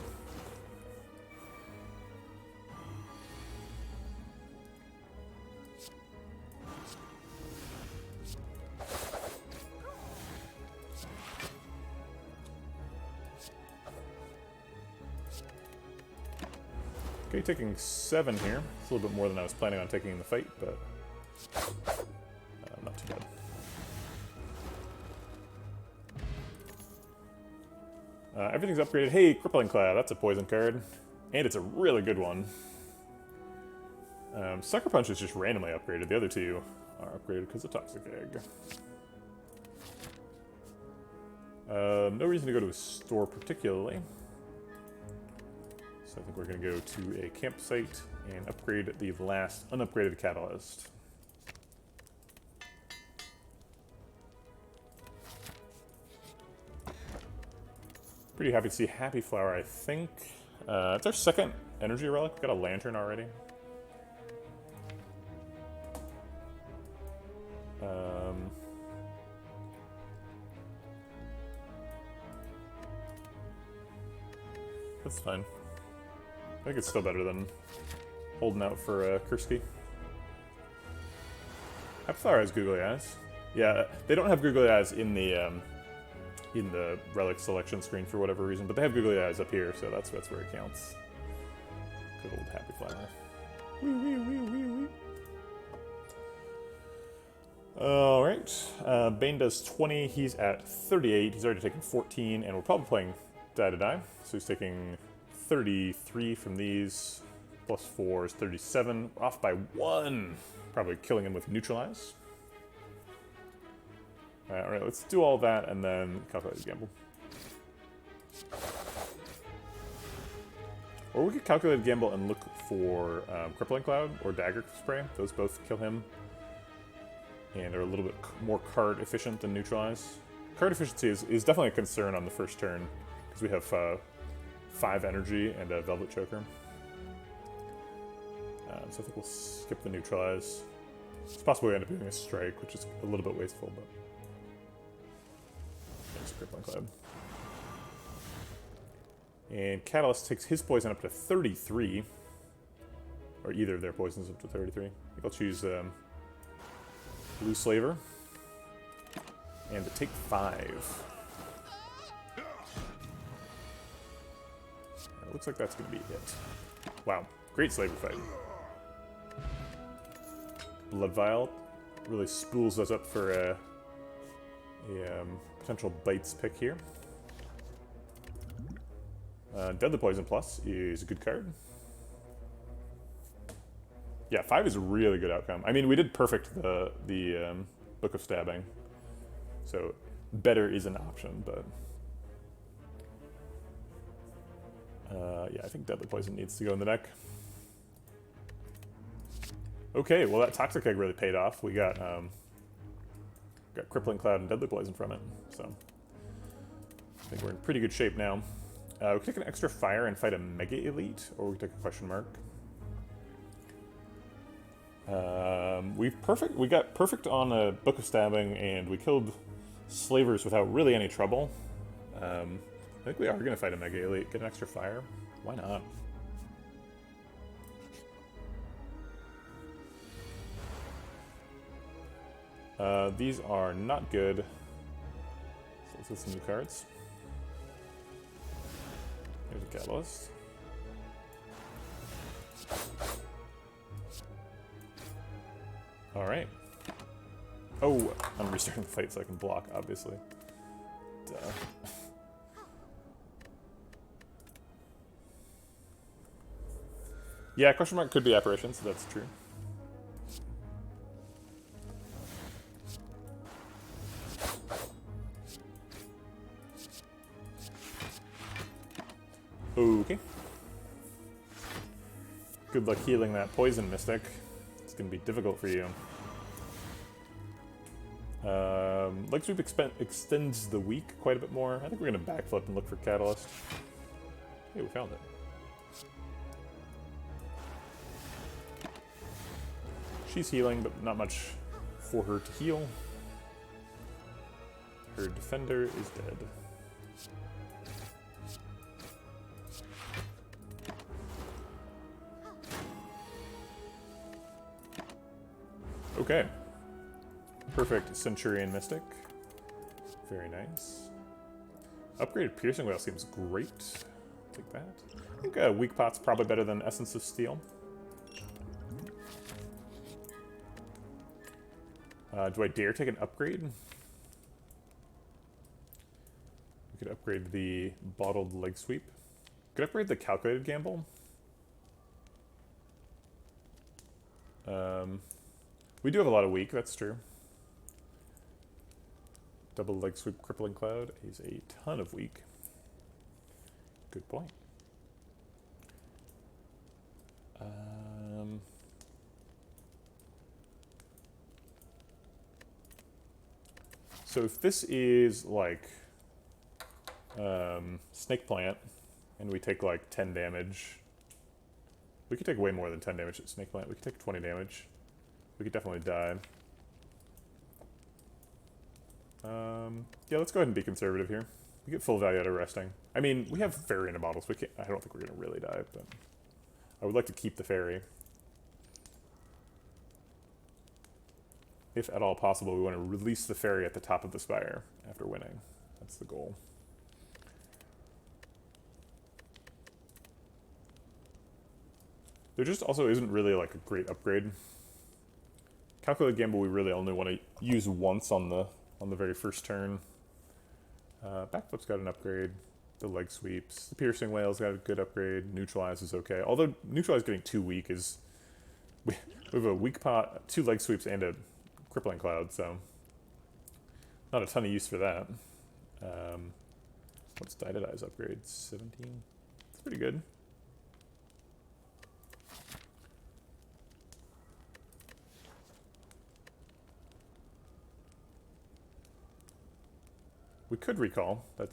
Speaker 1: Okay, taking 7 here. It's a little bit more than I was planning on taking in the fight, but not too bad. Everything's upgraded. Hey, Crippling Cloud, that's a poison card. And it's a really good one. Sucker Punch is just randomly upgraded. The other two are upgraded because of Toxic Egg. No reason to go to a store particularly. So I think we're going to go to a campsite and upgrade the last unupgraded catalyst. Pretty happy to see Happy Flower, I think. It's our second energy relic. We've got a lantern already. That's fine. I think it's still better than holding out for Kursky. Happy Flower has googly eyes. Yeah, they don't have googly eyes in the relic selection screen for whatever reason, but they have googly eyes up here, so that's where it counts. Good old Happy Flower. Wee, wee, wee, wee, wee. Alright, Bane does 20, he's at 38, he's already taken 14, and we're probably playing Die to Die, so he's taking 33 from these, plus 4 is 37, off by 1, probably killing him with Neutralize. Alright, let's do all that and then calculate the gamble. Or we could calculate the gamble and look for Crippling Cloud or Dagger Spray. Those both kill him and are a little bit more card efficient than Neutralize. Card efficiency is definitely a concern on the first turn because we have 5 energy and a Velvet Choker. So I think we'll skip the Neutralize. It's possible we end up doing a Strike, which is a little bit wasteful, but Crippling Cloud. And Catalyst takes his poison up to 33. Or either of their poisons up to 33. I think I'll choose Blue Slaver. And to take 5. It looks like that's going to be it. Wow, great Slaver fight. Blood Vial really spools us up for a potential Bites pick here. Deadly Poison Plus is a good card. Yeah, 5 is a really good outcome. I mean, we did perfect the Book of Stabbing, so better is an option, but yeah, I think Deadly Poison needs to go in the deck. Okay, well that Toxic Egg really paid off. We got Crippling Cloud and Deadly Poison from it, so I think we're in pretty good shape now. We can take an extra fire and fight a Mega Elite, or we can take a question mark. We got perfect on a Book of Stabbing, and we killed Slavers without really any trouble. I think we are going to fight a Mega Elite. Get an extra fire. Why not? These are not good. So let's get some new cards. Here's a Catalyst. Alright. Oh, I'm restarting the fight so I can block, obviously. Duh. Yeah, question mark could be apparition, so that's true. Okay. Good luck healing that poison, Mystic. It's going to be difficult for you. Leg Sweep extends the week quite a bit more. I think we're going to backflip and look for Catalyst. Hey, we found it. She's healing, but not much for her to heal. Her defender is dead. Okay. Perfect Centurion Mystic. Very nice. Upgraded Piercing Whale seems great. Take that. I think Weak Pot's probably better than Essence of Steel. Do I dare take an upgrade? We could upgrade the Bottled Leg Sweep. Could upgrade the Calculated Gamble. We do have a lot of weak, that's true. Double Leg Sweep Crippling Cloud is a ton of weak. Good point. So if this is like Snake Plant, and we take like 10 damage, we could take way more than 10 damage at Snake Plant. We could take 20 damage. We could definitely die. Yeah, let's go ahead and be conservative here. We get full value out of resting. I mean, we have Fairy in a bottle, so we can't, I don't think we're going to really die, but I would like to keep the Fairy. If at all possible, we want to release the Fairy at the top of the Spire after winning. That's the goal. There just also isn't really like a great upgrade. Calculated Gamble we really only want to use once on the very first turn. Backflip's got an upgrade. The Leg Sweeps. The Piercing Whale's got a good upgrade. Neutralize is okay. Although Neutralize getting 2 weak is... We have a Weak Pot, 2 Leg Sweeps, and a Crippling Cloud, so... Not a ton of use for that. What's Die to Die's upgrade? 17? It's pretty good. We could recall. That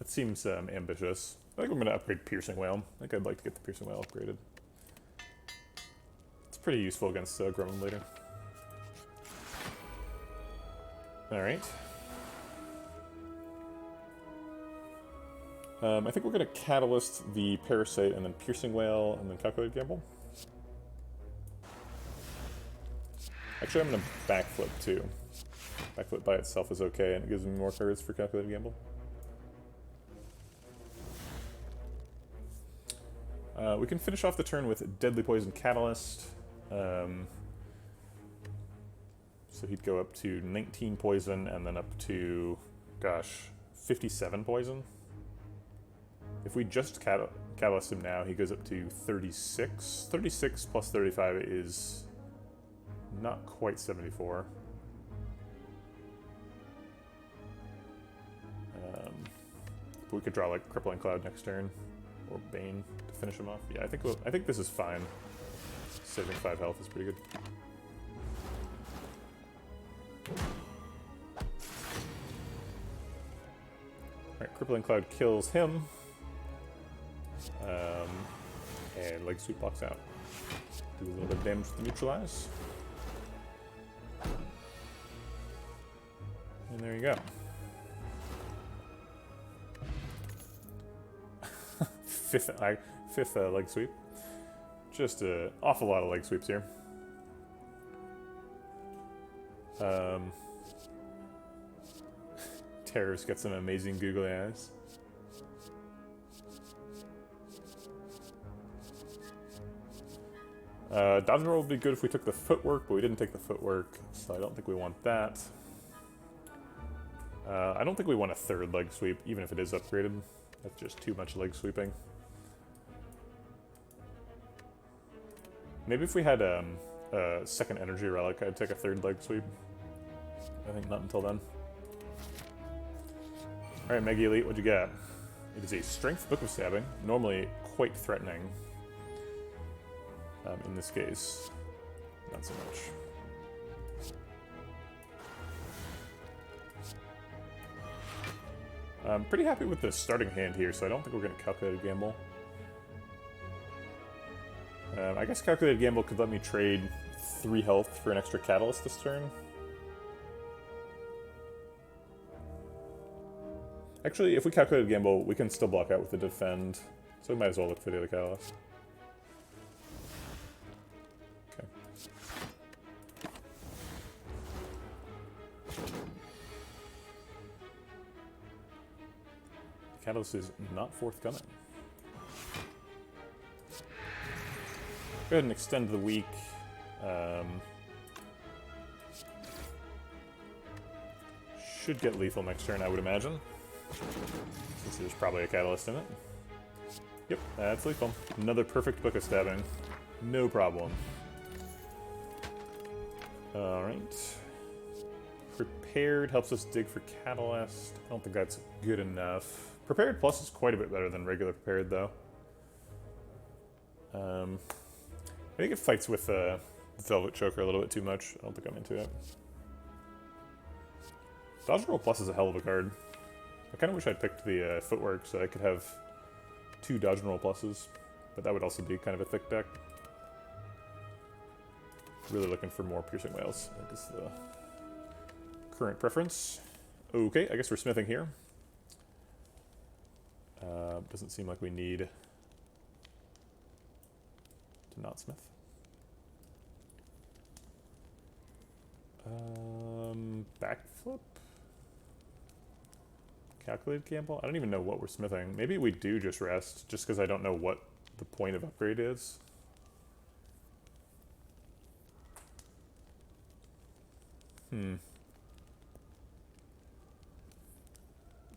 Speaker 1: seems ambitious. I think I'm going to upgrade Piercing Whale. I think I'd like to get the Piercing Whale upgraded. It's pretty useful against Gremlin later. Alright. I think we're going to Catalyst the Parasite and then Piercing Whale and then Calculated Gamble. Actually, I'm going to Backflip too. Backflip by itself is okay, and it gives me more cards for Calculated Gamble. We can finish off the turn with Deadly Poison Catalyst. So he'd go up to 19 poison, and then up to, gosh, 57 poison. If we just Catalyst him now, he goes up to 36. 36 plus 35 is not quite 74. We could draw like Crippling Cloud next turn, or Bane to finish him off. Yeah, I think this is fine. Saving 5 health is pretty good. Alright, Crippling Cloud kills him. And Leg Sweep blocks out. Do a little bit of damage to Neutralize. And there you go. Fifth Leg Sweep. Just an awful lot of Leg Sweeps here. Terror's got some amazing googly eyes. Dodge roll would be good if we took the footwork, but we didn't take the footwork, so I don't think we want that. I don't think we want a 3rd leg sweep, even if it is upgraded. That's just too much leg sweeping. Maybe if we had a 2nd energy relic, I'd take a 3rd leg sweep. I think not until then. Alright, Mega Elite, what'd you got? It is a Strength Book of Stabbing, normally quite threatening. In this case, not so much. I'm pretty happy with the starting hand here, so I don't think we're going to Calculated Gamble. I guess Calculated Gamble could let me trade 3 health for an extra Catalyst this turn. Actually, if we Calculated Gamble, we can still block out with the Defend, so we might as well look for the other Catalyst. Catalyst is not forthcoming. Go ahead and extend the week. Should get lethal next turn, I would imagine. Since there's probably a catalyst in it. Yep, that's lethal. Another perfect book of stabbing. No problem. Alright. Prepared helps us dig for catalyst. I don't think that's good enough. Prepared plus is quite a bit better than regular prepared, though. I think it fights with Velvet Choker a little bit too much. I don't think I'm into it. Dodge Roll Plus is a hell of a card. I kind of wish I'd picked the Footwork so I could have 2 Dodge and Roll Pluses, but that would also be kind of a thick deck. Really looking for more Piercing Whales, I think is the current preference. Okay, I guess we're smithing here. Doesn't seem like we need to not smith. Backflip? Calculated gamble? I don't even know what we're smithing. Maybe we do just rest, just because I don't know what the point of upgrade is.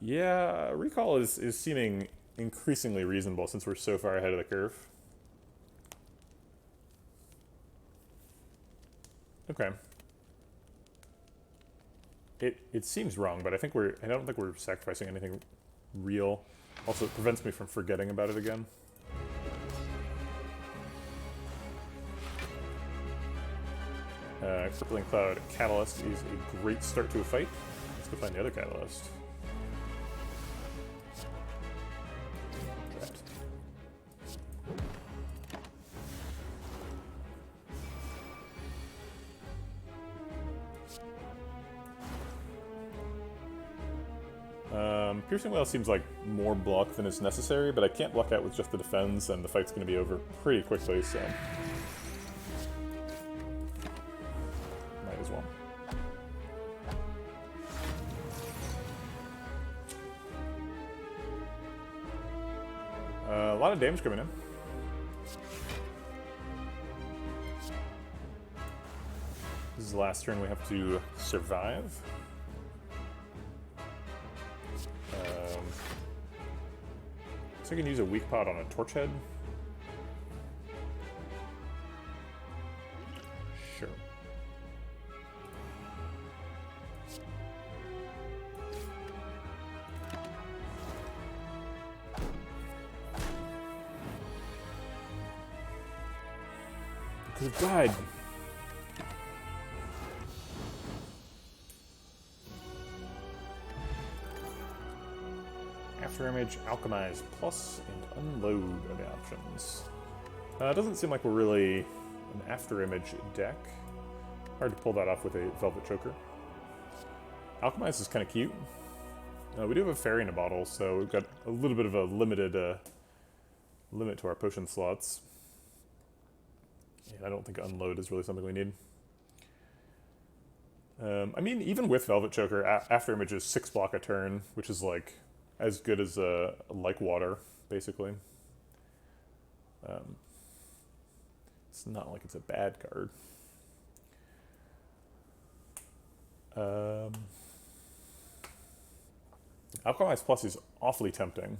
Speaker 1: Yeah, recall is seeming increasingly reasonable since we're so far ahead of the curve. Okay. It seems wrong, but I don't think we're sacrificing anything real. Also, it prevents me from forgetting about it again. Crippling Cloud Catalyst is a great start to a fight. Let's go find the other Catalyst. Piercing Whale seems like more block than is necessary, but I can't block out with just the defense, and the fight's going to be over pretty quickly, so might as well. A lot of damage coming in. This is the last turn we have to survive. So I can use a weak pot on a torch head. Sure. Could have died. Image, Alchemize Plus, and Unload are the options. It doesn't seem like we're really an After Image deck. Hard to pull that off with a Velvet Choker. Alchemize is kind of cute. We do have a Fairy in a bottle, so we've got a little bit of a limited limit to our potion slots. And I don't think Unload is really something we need. I mean, even with Velvet Choker, After Image is 6 block a turn, which is like as good as like water, basically. It's not like it's a bad card. Alchemize Plus is awfully tempting.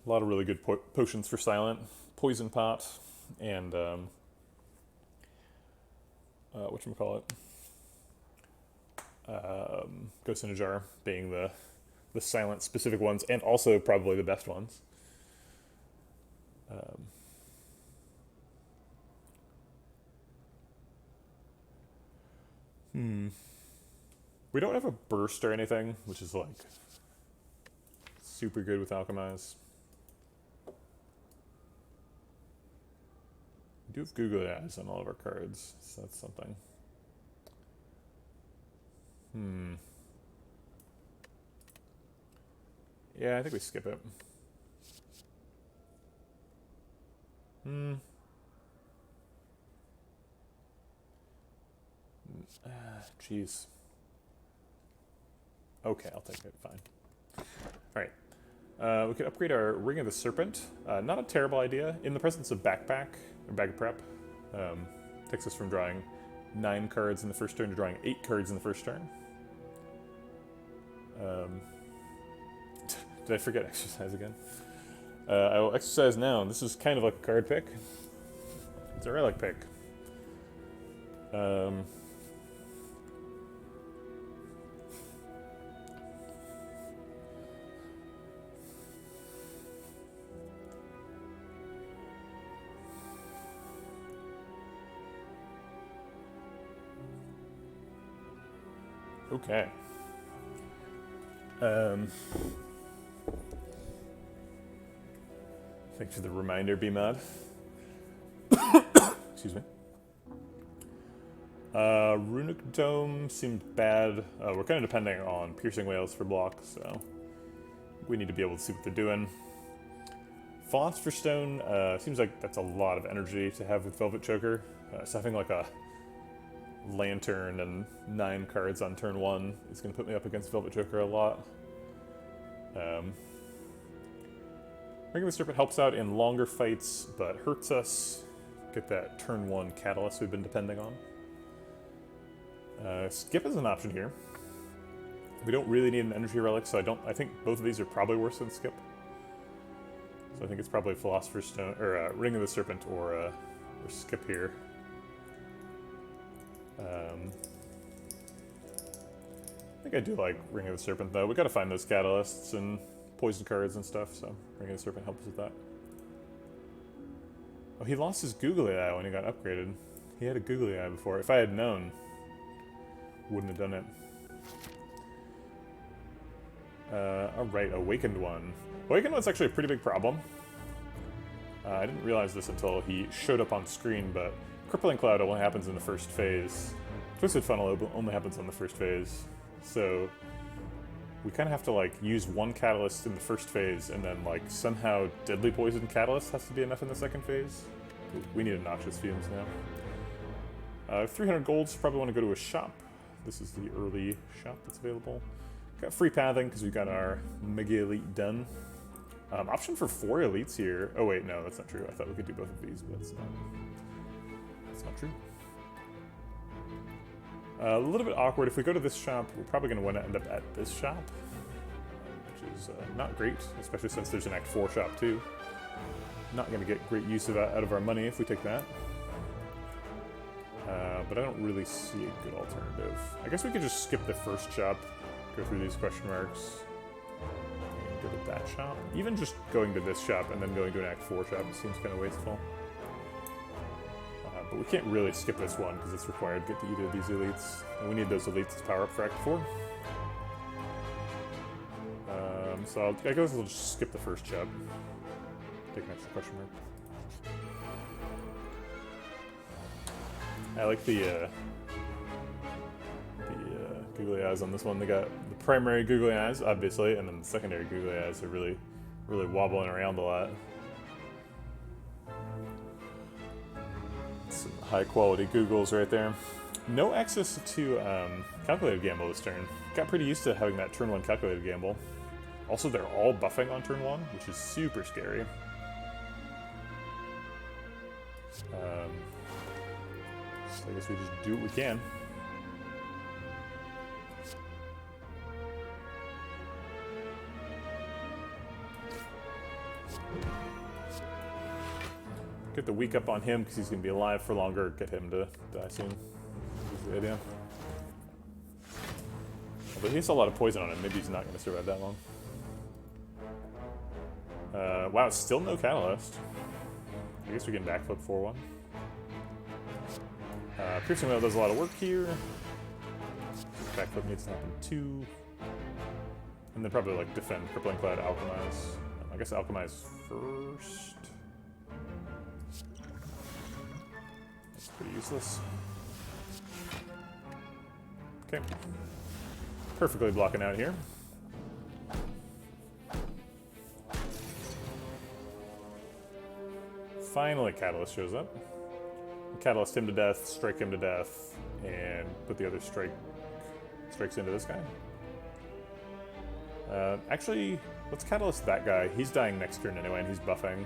Speaker 1: A lot of really good potions for Silent. Poison Pot, and whatchamacallit? Ghost in a Jar being the Silent specific ones, and also probably the best ones. We don't have a burst or anything, which is like super good with Alchemize. We do have googly eyes on all of our cards, so that's something. Yeah, I think we skip it. Jeez. Okay, I'll take it. Fine. All right. We could upgrade our Ring of the Serpent. Not a terrible idea. In the presence of Backpack, or Bag of Prep, takes us from drawing 9 cards in the first turn to drawing 8 cards in the first turn. Did I forget exercise again? I will exercise now. This is kind of like a card pick. It's a relic pick. Okay. Thanks for the reminder, B-Mod. Excuse me. Runic Dome seemed bad. We're kind of depending on Piercing Whales for blocks, so we need to be able to see what they're doing. Philosopher's Stone seems like that's a lot of energy to have with Velvet Choker. So having like a Lantern and 9 cards on turn 1 is going to put me up against Velvet Choker a lot. Ring of the Serpent helps out in longer fights, but hurts us. Get that turn 1 Catalyst we've been depending on. Skip is an option here. We don't really need an energy relic, so I think both of these are probably worse than Skip. So I think it's probably Philosopher's Stone, or Ring of the Serpent, or Skip here. I think I do like Ring of the Serpent, though. We gotta find those catalysts and poison cards and stuff, so Ring of the Serpent helps with that. Oh, he lost his googly eye when he got upgraded. He had a googly eye before. If I had known, wouldn't have done it. Alright, Awakened One. Awakened One's actually a pretty big problem. I didn't realize this until he showed up on screen, but Crippling Cloud only happens in the first phase. Twisted Funnel only happens on the first phase. So we kind of have to like use one catalyst in the first phase, and then like somehow Deadly Poison Catalyst has to be enough in the second phase. We need a Noxious Fumes now. 300 gold, so probably want to go to a shop. This is the early shop that's available. Got free pathing because we got our Mega Elite done. Option for 4 elites here. Oh wait, no, that's not true. I thought we could do both of these, but that's not true. A little bit awkward. If we go to this shop, we're probably going to want to end up at this shop, which is not great, especially since there's an Act 4 shop too. Not going to get great use of that out of our money if we take that. But I don't really see a good alternative. I guess we could just skip the first shop, go through these question marks, and go to that shop. Even just going to this shop and then going to an Act 4 shop seems kind of wasteful. But we can't really skip this one because it's required to get to either of these elites. And we need those elites to power up for Act 4. So I guess we'll just skip the first job. Take an extra question mark. I like the googly eyes on this one. They got the primary googly eyes, obviously, and then the secondary googly eyes are really wobbling around a lot. Some high quality googles right there. No access to calculated gamble this turn. Got pretty used to having that turn 1 calculated gamble. Also, they're all buffing on turn 1, which is super scary. So I guess we just do what we can. Get the weak up on him because he's going to be alive for longer. Get him to die soon. Is the idea. But he has a lot of poison on him. Maybe he's not going to survive that long. Wow, still no catalyst. I guess we can backflip 4-1. Piercing Whale does a lot of work here. Backflip needs to happen too. And then probably like defend Crippling Cloud, Alchemize. I guess Alchemize first. That's pretty useless. Okay. Perfectly blocking out here. Finally, Catalyst shows up. Catalyst him to death, strike him to death, and put the other strike strikes into this guy. Actually, let's catalyst that guy. He's dying next turn anyway, and he's buffing.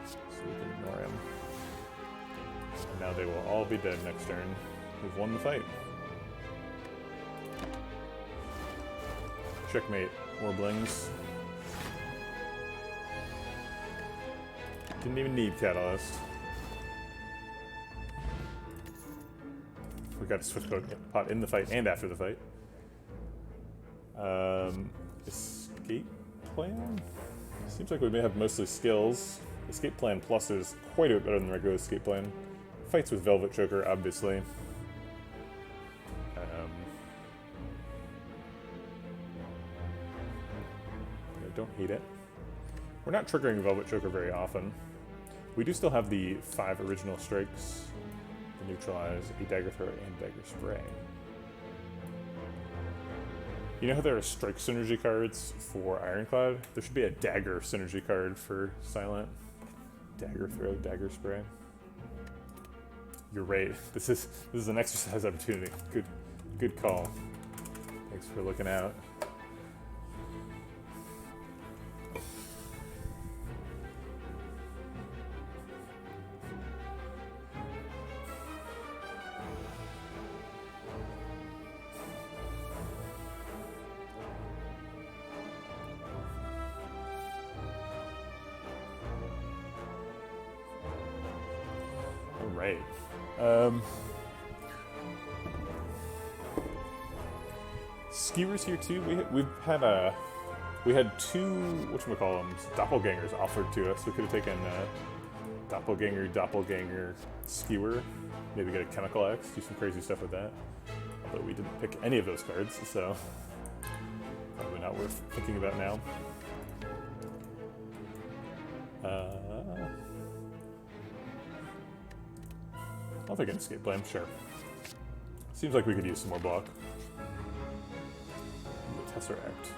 Speaker 1: So we can ignore him. And now they will all be dead next turn. We've won the fight. Checkmate, Warblings. Didn't even need Catalyst. We got a Swift pot in the fight and after the fight. Escape plan? Seems like we may have mostly skills. Escape plan plus is quite a bit better than the regular escape plan. Fights with Velvet Choker, obviously. I don't hate it. We're not triggering Velvet Choker very often. We do still have the 5 original strikes, the neutralize, a dagger throw, and dagger spray. You know how there are strike synergy cards for Ironclad? There should be a dagger synergy card for Silent. Dagger throw, dagger spray. You're right. This is an exercise opportunity. Good call. Thanks for looking out. Right. Skewers here too. We had 2 whatchamacallem doppelgangers offered to us. We could have taken doppelganger skewer, maybe get a chemical X, do some crazy stuff with that. Although we didn't pick any of those cards, so probably not worth thinking about now. I'll take an escape plan, sure. Seems like we could use some more block. The Tesseract.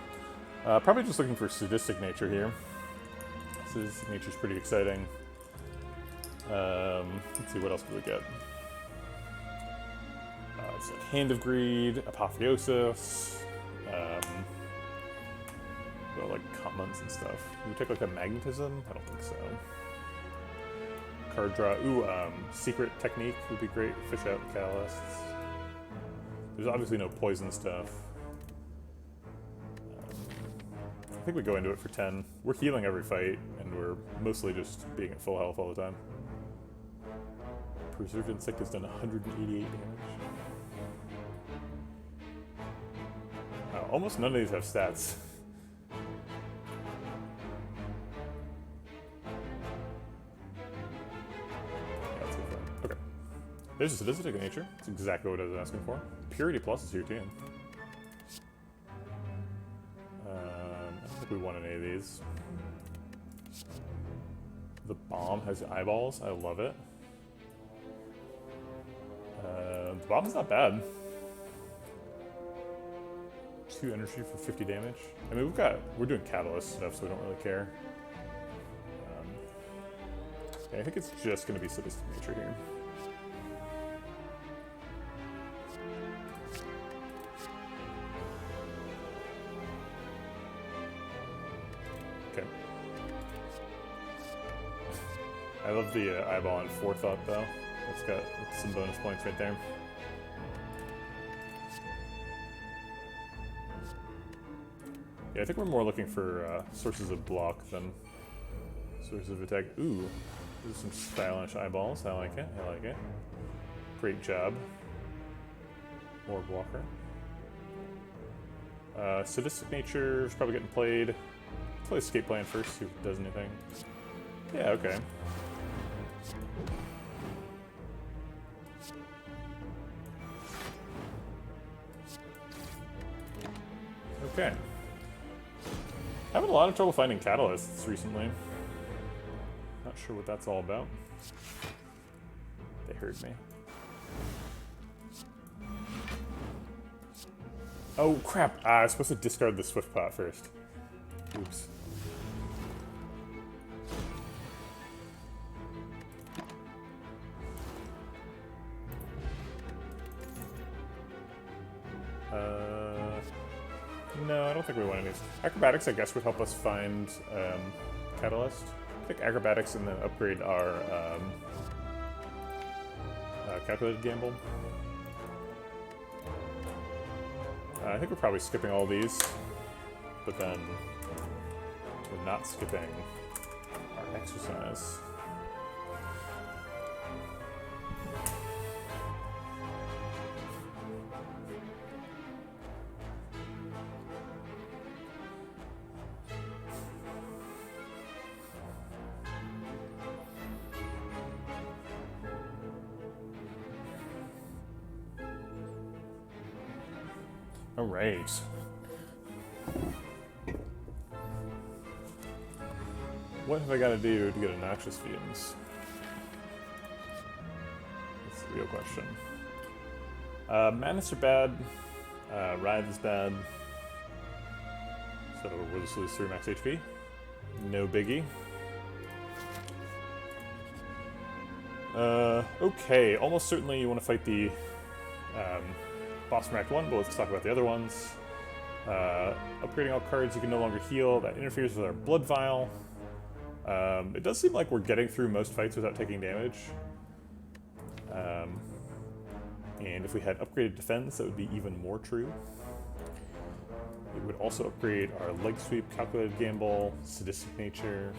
Speaker 1: Probably just looking for sadistic nature here. Sadistic nature's pretty exciting. Let's see, what else do we get? It's like Hand of Greed, Apotheosis, well, like comments and stuff. Can we take like a Magnetism? I don't think so. Card draw. Ooh, Secret Technique would be great. Fish out Catalysts. There's obviously no poison stuff. I think we go into it for 10. We're healing every fight, and we're mostly just being at full health all the time. Preserved Insect has done 188 damage. Almost none of these have stats. Okay. There's a sadistic nature. That's exactly what I was asking for. Purity Plus is here too. I don't think we want any of these. The bomb has eyeballs. I love it. The bomb's not bad. 2 energy for 50 damage. I mean, we're doing catalyst stuff, so we don't really care. Yeah, I think it's just going to be sadistic nature here. Okay. I love the eyeball and forethought though. It's got some bonus points right there. Yeah, I think we're more looking for sources of block than sources of attack. Ooh, there's some stylish eyeballs. I like it. I like it. Great job. More blocker. Sadistic nature is probably getting played. Let's play escape plan first, see if it does anything. Yeah, okay. Okay. Having a lot of trouble finding catalysts recently. Not sure what that's all about. They heard me. Oh crap! I was supposed to discard the Swift Pot first. Oops. No, I don't think we want any. Acrobatics, I guess, would help us find Catalyst. I think Acrobatics and then upgrade our Calculated Gamble. I think we're probably skipping all these, but then we're not skipping our Exercise. All right. What have I got to do to get a Noxious Fumes? That's the real question. Madness are bad. Writhe is bad. So we'll just lose 3 max HP. No biggie. Okay, almost certainly you want to fight the boss from Act 1, but let's talk about the other ones. Upgrading all cards you can no longer heal. That interferes with our Blood Vial. It does seem like we're getting through most fights without taking damage. And if we had upgraded defense, that would be even more true. It would also upgrade our Leg Sweep, Calculated Gamble, Sadistic Nature,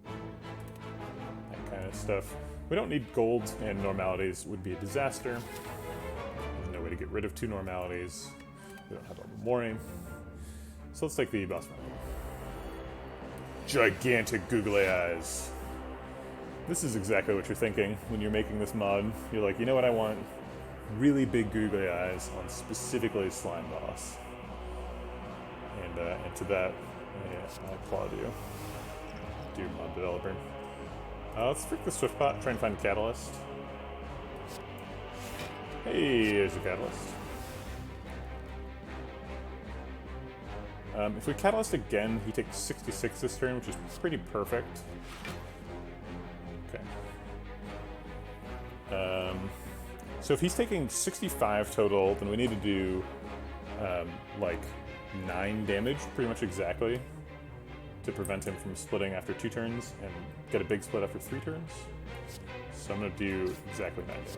Speaker 1: that kind of stuff. We don't need gold, and normalities would be a disaster. There's no way to get rid of 2 normalities. We don't have Arbor Morning. So let's take the boss fight. Gigantic googly eyes. This is exactly what you're thinking when you're making this mod. You're like, you know what I want? Really big googly eyes on specifically Slime Boss. And to that, I applaud you, dear mod developer. Let's freak the Swiftbot, try and find a Catalyst. Hey, there's a Catalyst. If we Catalyst again, he takes 66 this turn, which is pretty perfect. Okay. So if he's taking 65 total, then we need to do like 9 damage, pretty much exactly, to prevent him from splitting after 2 turns and get a big split after 3 turns. So I'm going to do exactly 9 damage.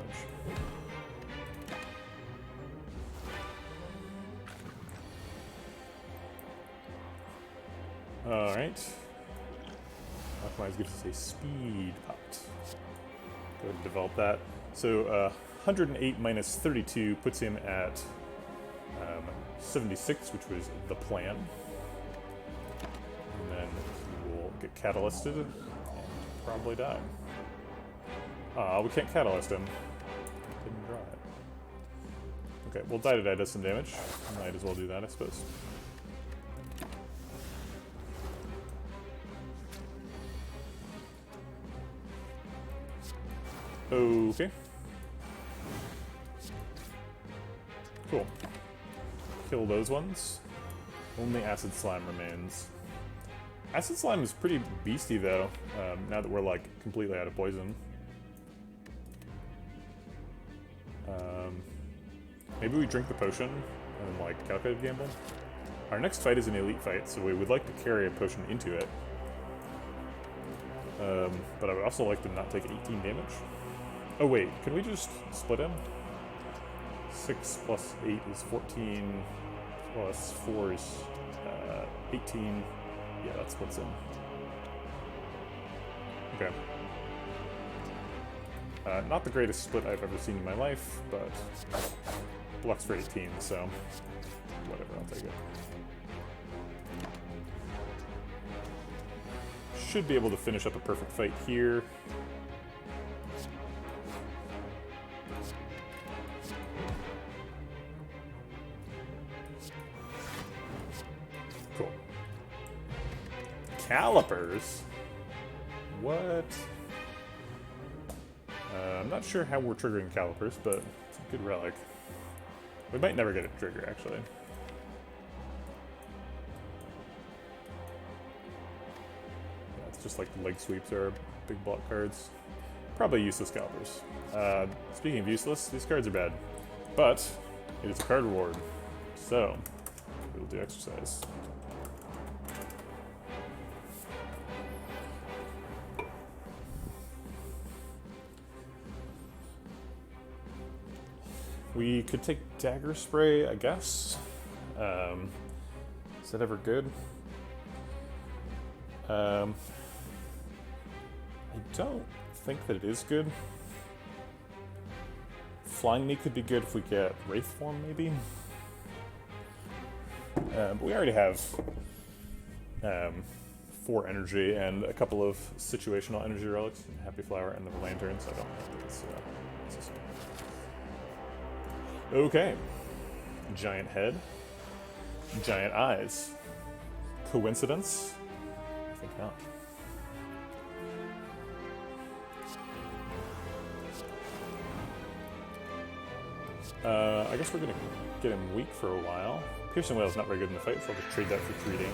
Speaker 1: Alright. Optimize gives us a speed pot. Go ahead and develop that. So 108 minus 32 puts him at 76, which was the plan. And then he will get catalysted and probably die. We can't catalyst him. Didn't draw it. Okay, well, die to die does some damage. Might as well do that, I suppose. Okay. Cool. Kill those ones. Only Acid Slime remains. Acid Slime is pretty beasty, though, now that we're, like, completely out of poison. Maybe we drink the potion and, like, Calculated Gamble? Our next fight is an elite fight, so we would like to carry a potion into it. But I would also like to not take 18 damage. Oh wait, can we just split him? 6 plus 8 is 14, plus 4 is 18. Yeah, that splits him. Okay. Not the greatest split I've ever seen in my life, but blocks for 18, so whatever, I'll take it. Should be able to finish up a perfect fight here. Cool. Calipers? What? I'm not sure how we're triggering calipers, but it's a good relic. We might never get it to trigger, actually. Yeah, it's just like the leg sweeps are big block cards. Probably useless calipers. Speaking of useless, these cards are bad. But it is a card reward, so we'll do exercise. We could take Dagger Spray, I guess. Is that ever good? I don't think that it is good. Flying Knee could be good if we get Wraith Form, maybe. But we already have 4 energy and a couple of situational energy relics, Happy Flower and the Lantern, so I don't think it's necessary. Okay. Giant head. Giant eyes. Coincidence? I think not. I guess we're gonna get him weak for a while. Piercing Wail is not very good in the fight, so I'll just trade that for 3 damage.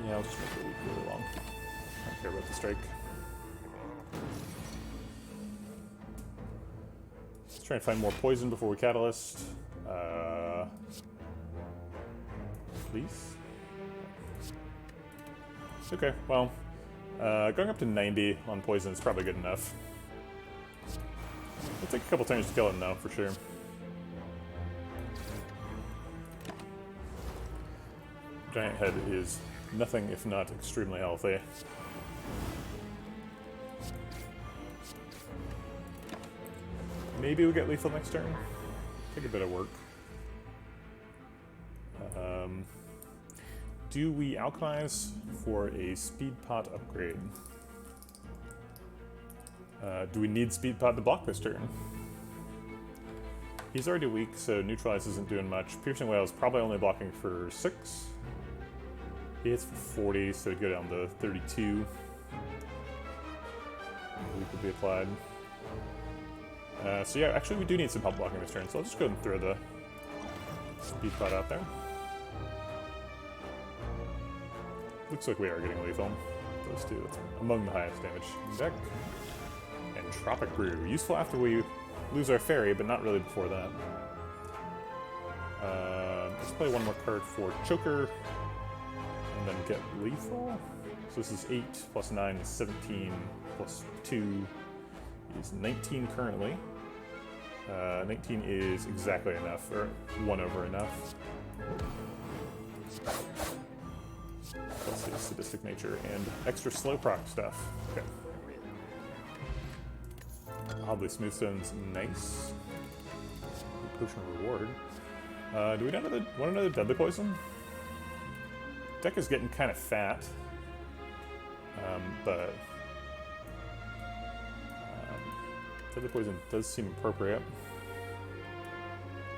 Speaker 1: Yeah, I'll just make it weak really long. I don't care about the strike. Let's try and find more poison before we catalyst. Please? Okay, well, going up to 90 on poison is probably good enough. It'll take a couple turns to kill him though, for sure. Giant Head is nothing if not extremely healthy. Maybe we get lethal next turn. Take a bit of work. Do we alchemize for a speed pot upgrade? Do we need speed pot to block this turn? He's already weak, so neutralize isn't doing much. Piercing Wail is probably only blocking for 6. He hits for 40, so he'd go down to 32. Weak would be applied. So yeah, actually we do need some help blocking this turn, so I'll just go ahead and throw the speed pot out there. Looks like we are getting lethal. Those two, that's among the highest damage in the deck. And Tropic Brew, useful after we lose our fairy, but not really before that. Let's play one more card for Choker, and then get lethal. So this is 8 plus 9 is 17, plus 2 is 19 currently. 19 is exactly enough, or 1 over enough. Let's see, Sadistic Nature and extra slow proc stuff. Okay. Oddly Smooth Stone's nice. Potion reward. Do we want another Deadly Poison? Deck is getting kind of fat. But Deadly Poison does seem appropriate.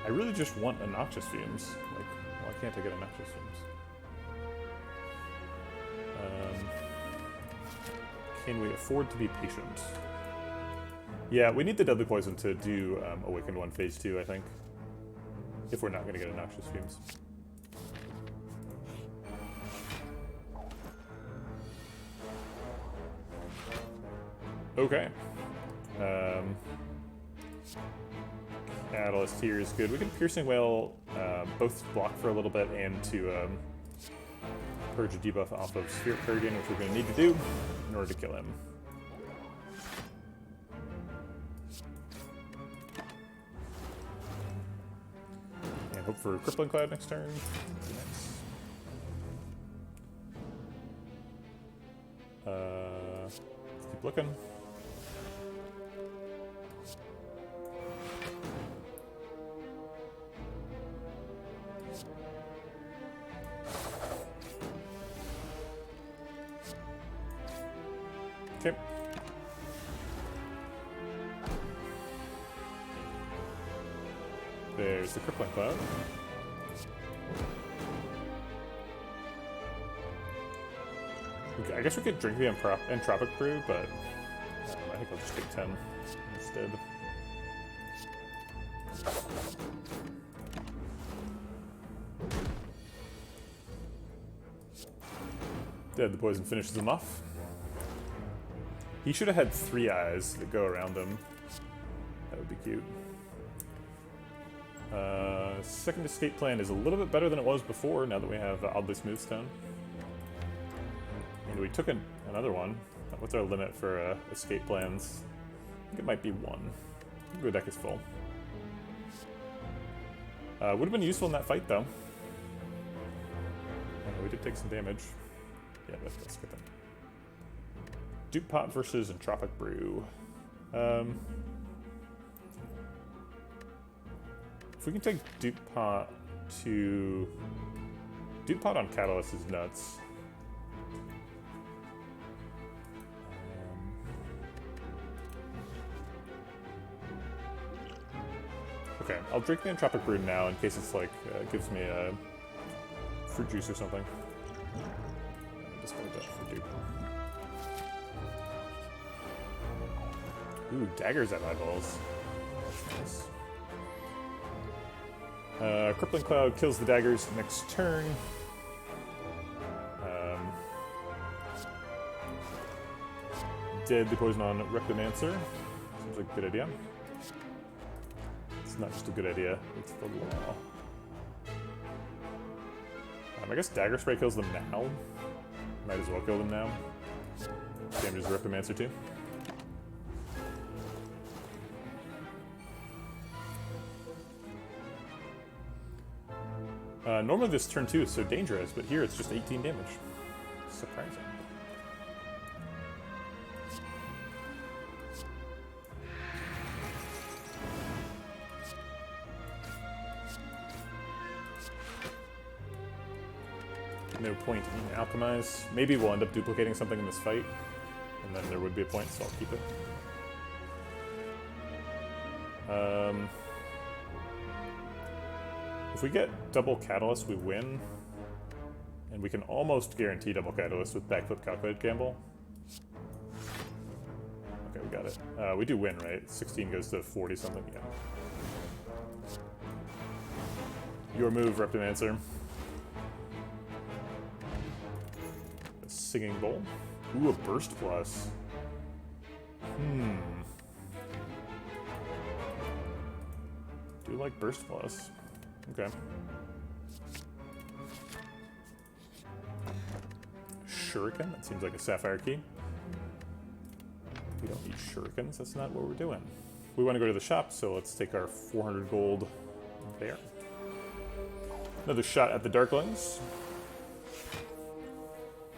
Speaker 1: I really just want a Noxious Fumes. Like, why can't I get a Noxious Fumes? Can we afford to be patient? Yeah, we need the Deadly Poison to do Awakened 1 Phase 2, I think. If we're not going to get a Noxious Fumes. Okay. Catalyst here is good. We can Piercing Wail both block for a little bit and to purge a debuff off of Spirit Guardian, which we're going to need to do in order to kill him. And hope for Crippling Cloud next turn. Let's keep looking. Okay. There's the Crippling Cloud. I guess we could drink the Entropic Brew, but I think I'll just take 10 instead. Dead, the poison finishes him off. He should have had 3 eyes that go around him. That would be cute. Second escape plan is a little bit better than it was before, now that we have Oddly Smooth Stone. And we took another one. What's our limit for escape plans? I think it might be 1. Our deck is full. Would have been useful in that fight, though. We did take some damage. Yeah, let's skip it. Dupe Pot versus Entropic Brew. If we can take Dupe Pot to... Dupe Pot on Catalyst is nuts. Okay, I'll drink the Entropic Brew now in case it's like, gives me a fruit juice or something. Discard that for Dupe. Ooh, daggers at eyeballs. That's nice. Crippling Cloud kills the daggers next turn. Deadly Poison on Reptimancer. Seems like a good idea. It's not just a good idea, it's the law. I guess Dagger Spray kills them now. Might as well kill them now. Damages the Reptimancer too. Normally this turn 2 is so dangerous, but here it's just 18 damage. Surprising. No point in Alchemize. Maybe we'll end up duplicating something in this fight, and then there would be a point, so I'll keep it. If we get double Catalyst, we win. And we can almost guarantee double Catalyst with Backflip Calculated Gamble. Okay, we got it. We do win, right? 16 goes to 40 something, yeah. Your move, Reptimancer. A Singing Bowl. Ooh, a Burst Plus. Do you like Burst Plus? Okay. Shuriken? That seems like a Sapphire Key. We don't need Shurikens, that's not what we're doing. We want to go to the shop, so let's take our 400 gold there. Another shot at the Darklings.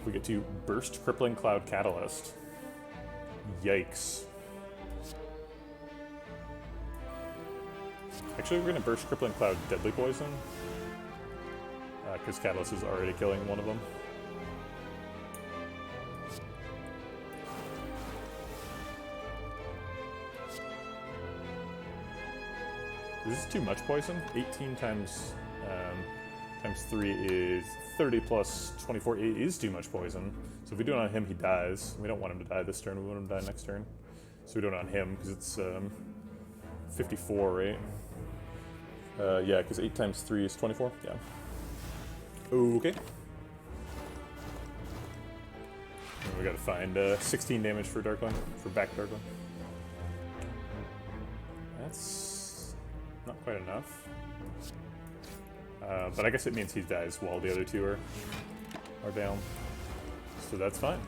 Speaker 1: We get to Burst Crippling Cloud Catalyst. Yikes. Actually, we're going to Burst Crippling Cloud Deadly Poison. Because Catalyst is already killing one of them. This is too much poison. 18 times 3 is 30 plus 24. It is too much poison. So if we do it on him, he dies. We don't want him to die this turn. We want him to die next turn. So we do it on him because it's 54, right? Yeah, because 8 times 3 is 24. Yeah. Okay. And we gotta find 16 damage for Darkling, for back Darkling. That's not quite enough. But I guess it means he dies while the other two are down. So that's fine.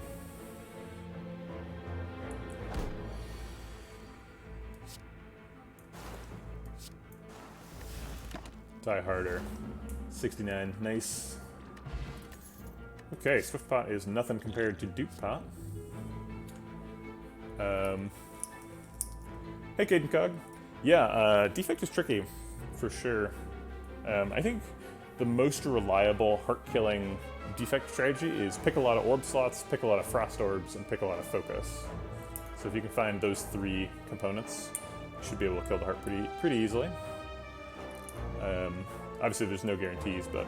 Speaker 1: Die harder. 69, nice. Okay, Swift Pot is nothing compared to Dupe Pot. Hey, Caden Cog. Yeah, Defect is tricky, for sure. I think the most reliable heart-killing Defect strategy is pick a lot of orb slots, pick a lot of Frost Orbs, and pick a lot of Focus. So if you can find those 3 components, you should be able to kill the heart pretty easily. Obviously, there's no guarantees, but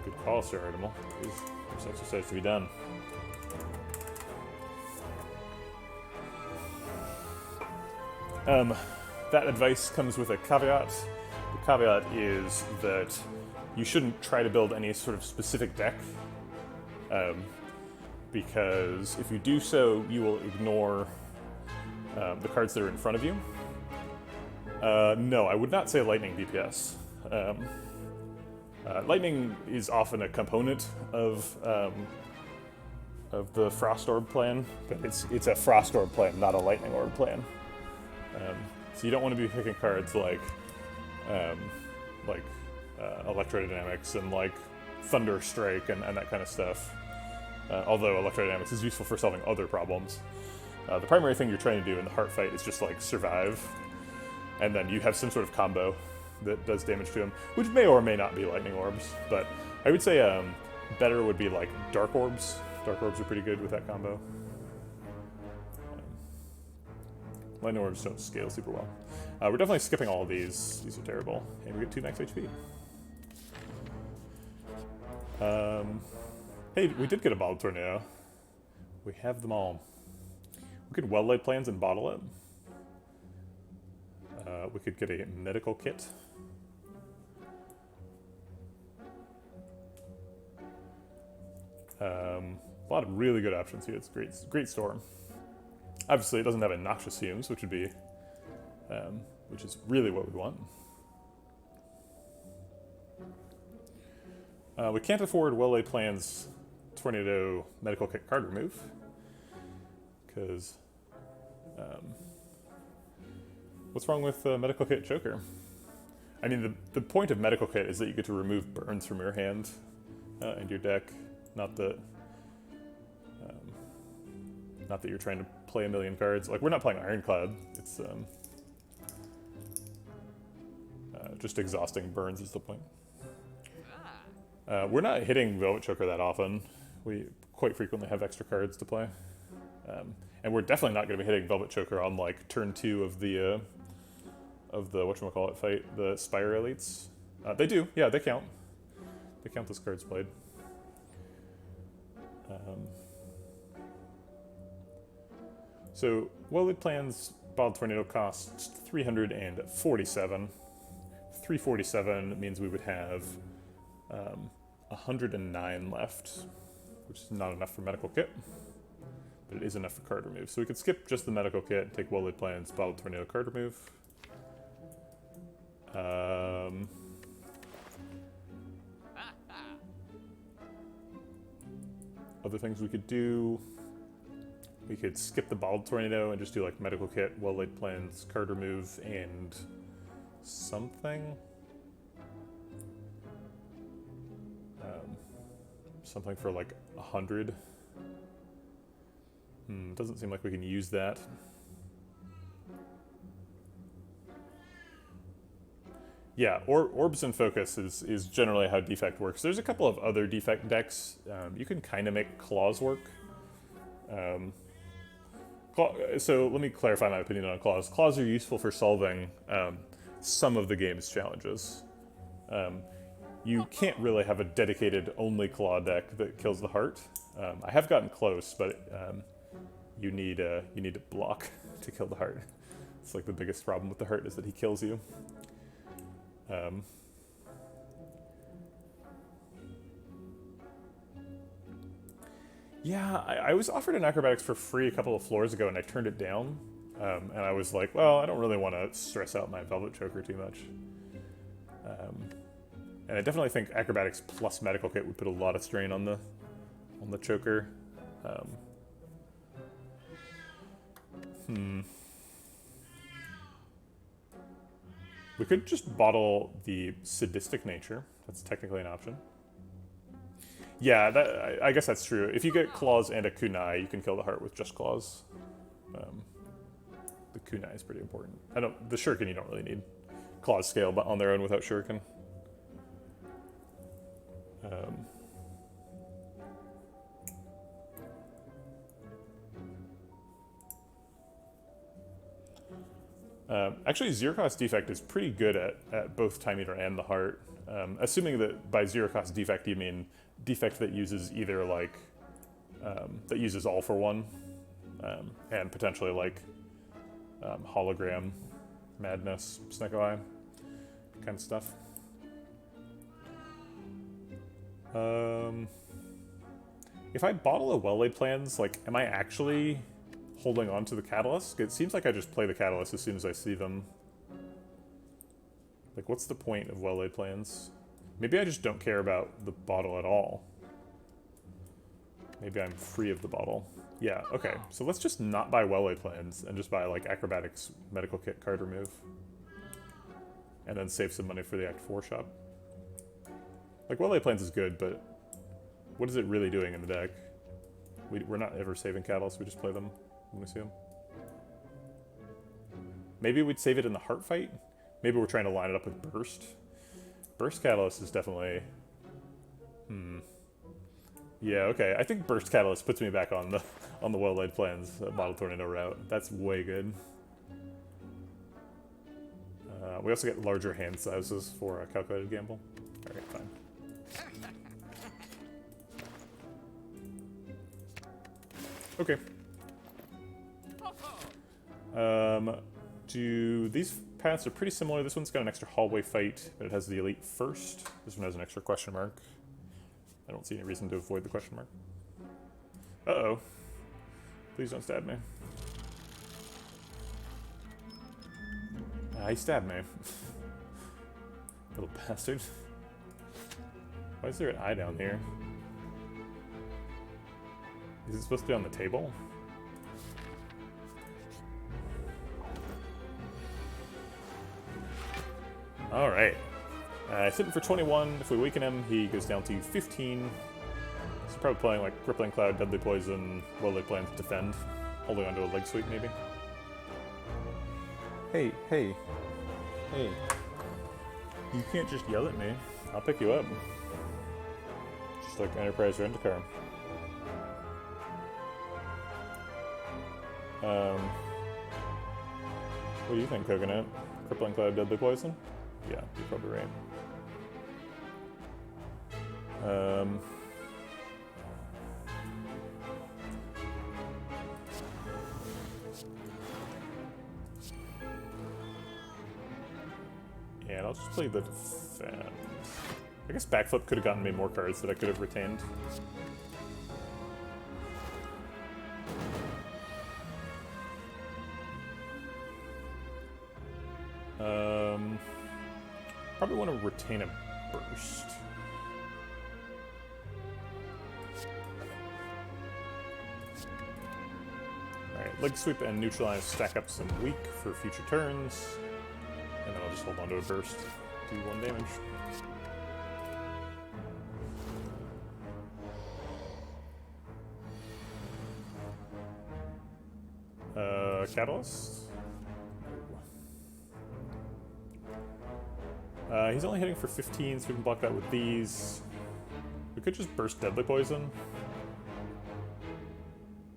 Speaker 1: good call, Sir Artemal. There's exercise to be done. That advice comes with a caveat. The caveat is that you shouldn't try to build any sort of specific deck, because if you do so, you will ignore the cards that are in front of you. No, I would not say lightning DPS. Lightning is often a component of the Frost Orb plan, but it's a Frost Orb plan, not a Lightning Orb plan. So you don't want to be picking cards like Electrodynamics and like Thunder Strike and that kind of stuff. Although Electrodynamics is useful for solving other problems. The primary thing you're trying to do in the heart fight is just like survive, and then you have some sort of combo that does damage to him, which may or may not be Lightning Orbs, but I would say better would be like Dark Orbs. Dark Orbs are pretty good with that combo. Lightning Orbs don't scale super well. We're definitely skipping all of these. These are terrible. And we get 2 max HP. Hey, we did get a Bottled Tornado. We have them all. We could well-laid plans and bottle it. We could get a medical kit. A lot of really good options here. It's a great storm. Obviously, it doesn't have noxious fumes, which would be, which is really what we want. We can't afford well-laid plans tornado medical kit card remove because what's wrong with medical kit choker? I mean, the point of medical kit is that you get to remove burns from your hand and your deck, not that you're trying to play a million cards. Like, we're not playing Ironclad. It's just exhausting burns is the point. We're not hitting Velvet Choker that often. We quite frequently have extra cards to play. And we're definitely not going to be hitting Velvet Choker on like turn 2 of the whatchamacallit fight, the Spire Elites. They do, yeah, they count. They count as cards played. So, well-laid plans, Bottled Tornado costs 347. 347 means we would have 109 left, which is not enough for medical kit, but it is enough for card remove. So we could skip just the medical kit and take well-laid plans, Bottled Tornado card remove. Other things we could do, we could skip the Bottled Tornado and just do like medical kit, well-laid plans, card remove, and something. Something for like 100. Doesn't seem like we can use that. Yeah, Orbs and Focus is generally how Defect works. There's a couple of other Defect decks. You can kind of make Claws work. So let me clarify my opinion on Claws. Claws are useful for solving some of the game's challenges. You can't really have a dedicated only Claw deck that kills the heart. I have gotten close, but you need to block to kill the heart. It's like the biggest problem with the heart is that he kills you. Yeah, I was offered an Acrobatics for free a couple of floors ago, and I turned it down. And I was like, well, I don't really want to stress out my Velvet Choker too much. And I definitely think Acrobatics plus Medical Kit would put a lot of strain on the Choker. We could just bottle the Sadistic Nature. That's technically an option. Yeah, I guess that's true. If you get Claws and a Kunai, you can kill the heart with just Claws. The Kunai is pretty important. The Shuriken you don't really need. Claws scale but on their own without Shuriken. Actually, Zero Cost Defect is pretty good at both Time Eater and the Heart. Assuming that by Zero Cost Defect you mean defect that uses either like, that uses All for One, and potentially like Hologram, Madness, Snecko Eye, kind of stuff. If I bottle a well-laid plans, like, am I actually holding on to the Catalyst? It seems like I just play the Catalyst as soon as I see them. Like, what's the point of well-laid plans? Maybe I just don't care about the bottle at all. Maybe I'm free of the bottle. Yeah, okay. So let's just not buy well-laid plans and just buy, like, Acrobatics Medical Kit card remove. And then save some money for the Act 4 shop. Like, well-laid plans is good, but what is it really doing in the deck? We're not ever saving Catalyst, we just play them when we see them. Maybe we'd save it in the Heart Fight? Maybe we're trying to line it up with Burst. Burst Catalyst is definitely... Yeah, okay. I think Burst Catalyst puts me back on the well-laid plans Model Tornado route. That's way good. We also get larger hand sizes for a calculated gamble. Alright, fine. Okay. These paths are pretty similar. This one's got an extra hallway fight, but it has the elite first. This one has an extra question mark. I don't see any reason to avoid the question mark. Uh-oh. Please don't stab me. He stabbed me. Little bastard. Why is there an eye down here? Is it supposed to be on the table? Alright. Sitting for 21. If we weaken him, he goes down to 15. He's probably playing like Crippling Cloud, Deadly Poison, well-laid plans, Defend. Holding onto a leg sweep, maybe. Hey. You can't just yell at me. I'll pick you up. Just like Enterprise Rent-A-Car. What do you think, Coconut? Crippling Cloud, Deadly Poison? Yeah, you're probably right. Yeah, and I'll just play the Defend. I guess Backflip could have gotten me more cards that I could have retained. Probably want to retain a Burst. Alright, leg sweep and neutralize, stack up some weak for future turns. And then I'll just hold on to a Burst. Do 1 damage. Catalyst? He's only hitting for 15, so we can block that with these. We could just Burst Deadly Poison.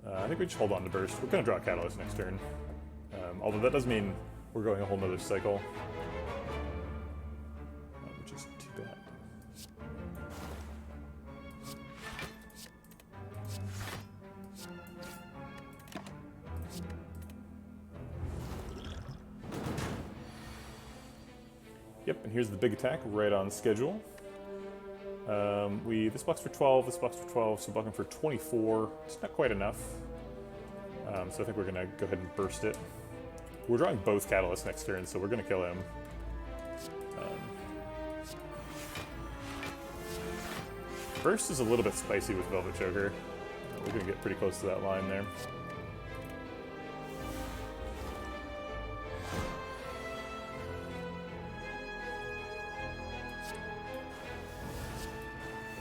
Speaker 1: I think we just hold on to Burst. We're going to draw Catalyst next turn. Although that does mean we're going a whole nother cycle. Which is too bad. Yep, and here's the big attack, right on schedule. This blocks for 12, this blocks for 12, so blocking for 24. It's not quite enough. So I think we're going to go ahead and Burst it. We're drawing both Catalysts next turn, so we're going to kill him. Burst is a little bit spicy with Velvet Choker. We're going to get pretty close to that line there.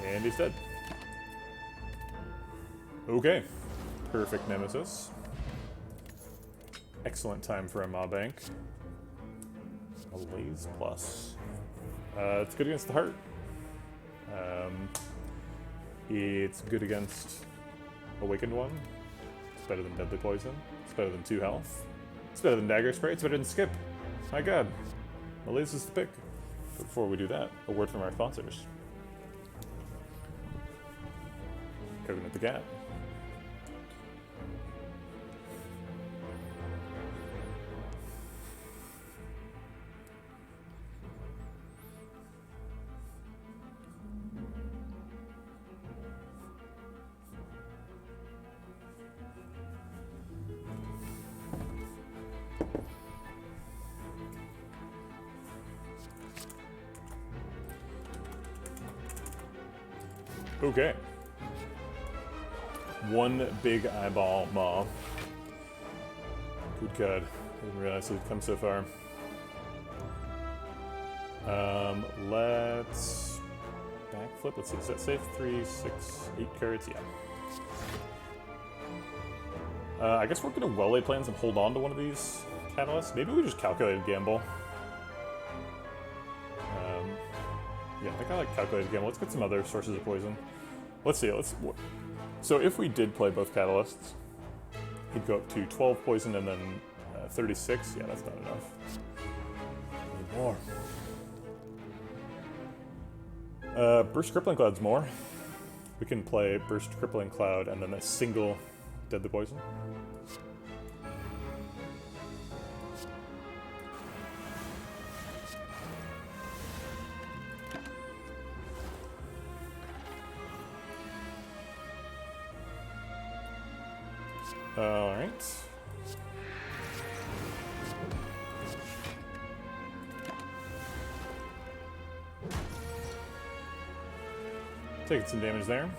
Speaker 1: And he's dead. Okay. Perfect Nemesis. Excellent time for a Maw Bank. Malaise Plus. It's good against the heart. It's good against Awakened One. It's better than Deadly Poison. It's better than 2 health. It's better than Dagger Spray. It's better than Skip. My god. Malaise is the pick. But before we do that, a word from our sponsors. Coconut the Cat. Okay. One big eyeball maw. Good God. I didn't realize it would come so far. Let's backflip. Let's see. Is that safe? 3, 6, 8 cards? Yeah. I guess we're going to well-lay plans and hold on to one of these catalysts. Maybe we just calculated gamble. Yeah, I think I like calculated gamble. Let's get some other sources of poison. Let's see. So if we did play both catalysts, he'd go up to 12 poison and then 36. Yeah, that's not enough. Need more. Burst Crippling Cloud's more. We can play Burst Crippling Cloud and then a single Deadly Poison. Alright. Taking some damage there.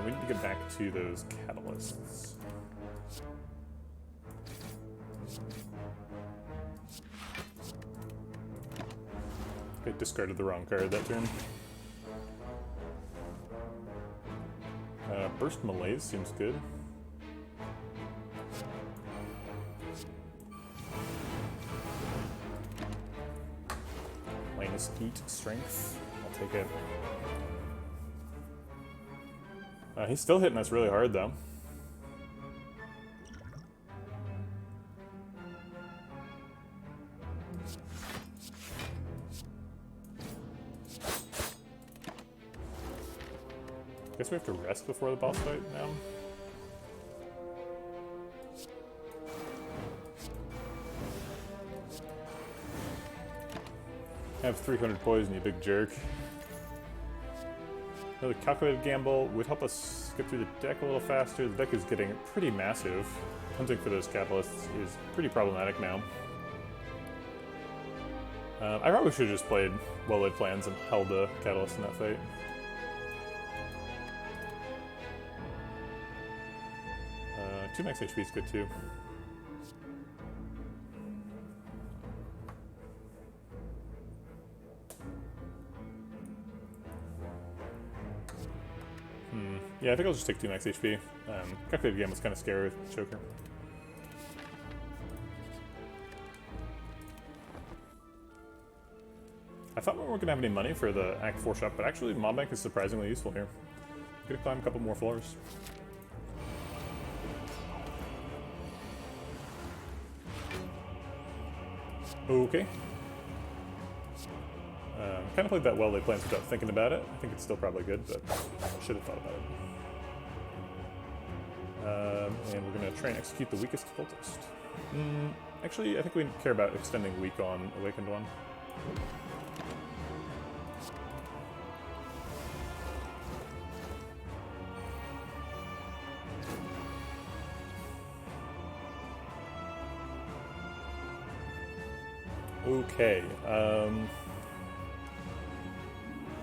Speaker 1: We need to get back to those catalysts. I discarded the wrong card that turn. Burst Malaise seems good. Minus 8 strength. I'll take it. He's still hitting us really hard though. Guess we have to rest before the boss fight now. I have 300 poison, you big jerk. Another calculated gamble would help us get through the deck a little faster. The deck is getting pretty massive. Hunting for those catalysts is pretty problematic now. I probably should have just played well-laid plans and held a catalyst in that fight. Two max HP is good too. Yeah, I think I'll just take 2 max HP. Calculated game was kind of scary with Choker. I thought we weren't going to have any money for the Act 4 shop, but actually Mob Bank is surprisingly useful here. I'm going to climb a couple more floors. Okay. Kind of played that well-laid plans without thinking about it. I think it's still probably good, but I should have thought about it. And we're going to try and execute the weakest cultist. Actually, I think we care about extending weak on Awakened One. Okay,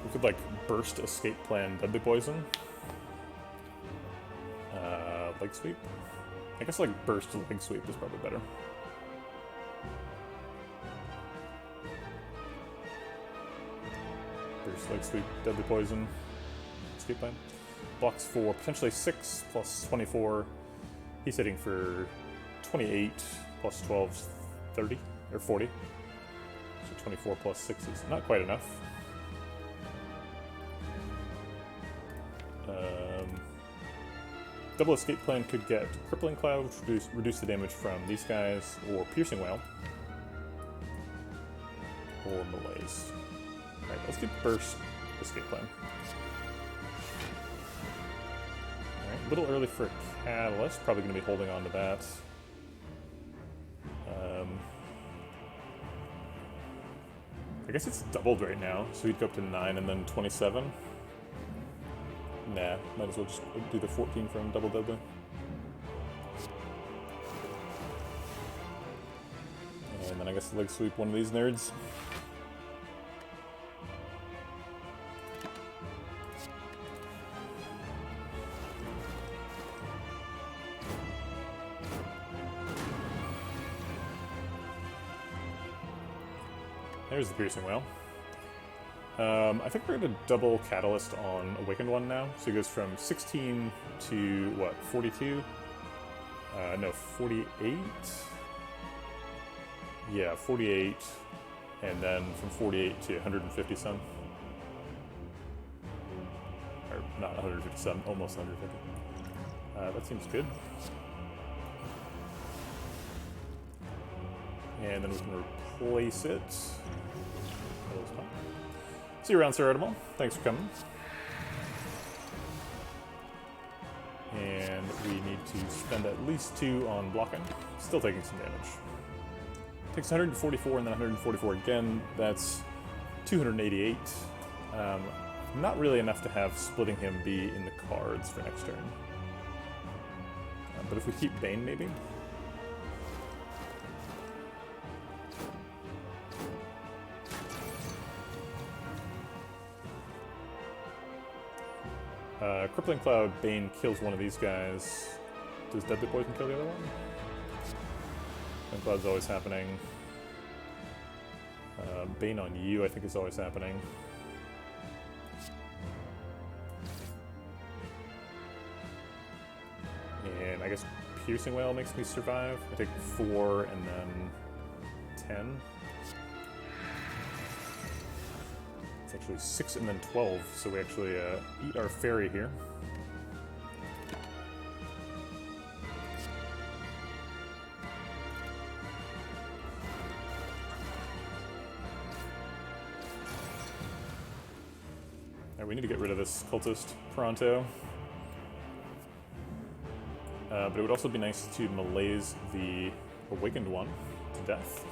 Speaker 1: we could like burst escape plan Deadly Poison. Leg sweep? I guess like burst leg sweep is probably better. Burst leg sweep, Deadly Poison, escape plan. Blocks for potentially 6 plus 24. He's hitting for 28 plus 12, 30 or 40. 24 plus 6 is not quite enough. Double escape plan could get Crippling Cloud, which reduce the damage from these guys, or Piercing Wail, or Malaise. Alright, let's get Burst escape plan. Alright, a little early for a Catalyst, probably going to be holding on to that. I guess it's doubled right now, so he'd go up to 9 and then 27. Nah, might as well just do the 14 from Double Deadly. And then I guess leg sweep one of these nerds. There's the Piercing Whale. I think we're going to double Catalyst on Awakened One now. So it goes from 16 to, what, 42? No, 48? Yeah, 48. And then from 48 to 150 some. Or not 150 some, almost 150. That seems good. And then we can replace it. See you around, Sir Edible. Thanks for coming. And we need to spend at least 2 on blocking. Still taking some damage. Takes 144 and then 144 again. That's 288. Not really enough to have splitting him be in the cards for next turn. But if we keep Bane, maybe? Crippling Cloud, Bane kills one of these guys. Does Deadly Poison kill the other one? Crippling Cloud's always happening. Bane on you, I think, is always happening. And I guess Piercing Whale makes me survive. I take 4 and then 10. It's actually 6 and then 12, so we actually eat our fairy here. Alright, we need to get rid of this cultist pronto. But it would also be nice to malaise the Awakened One to death.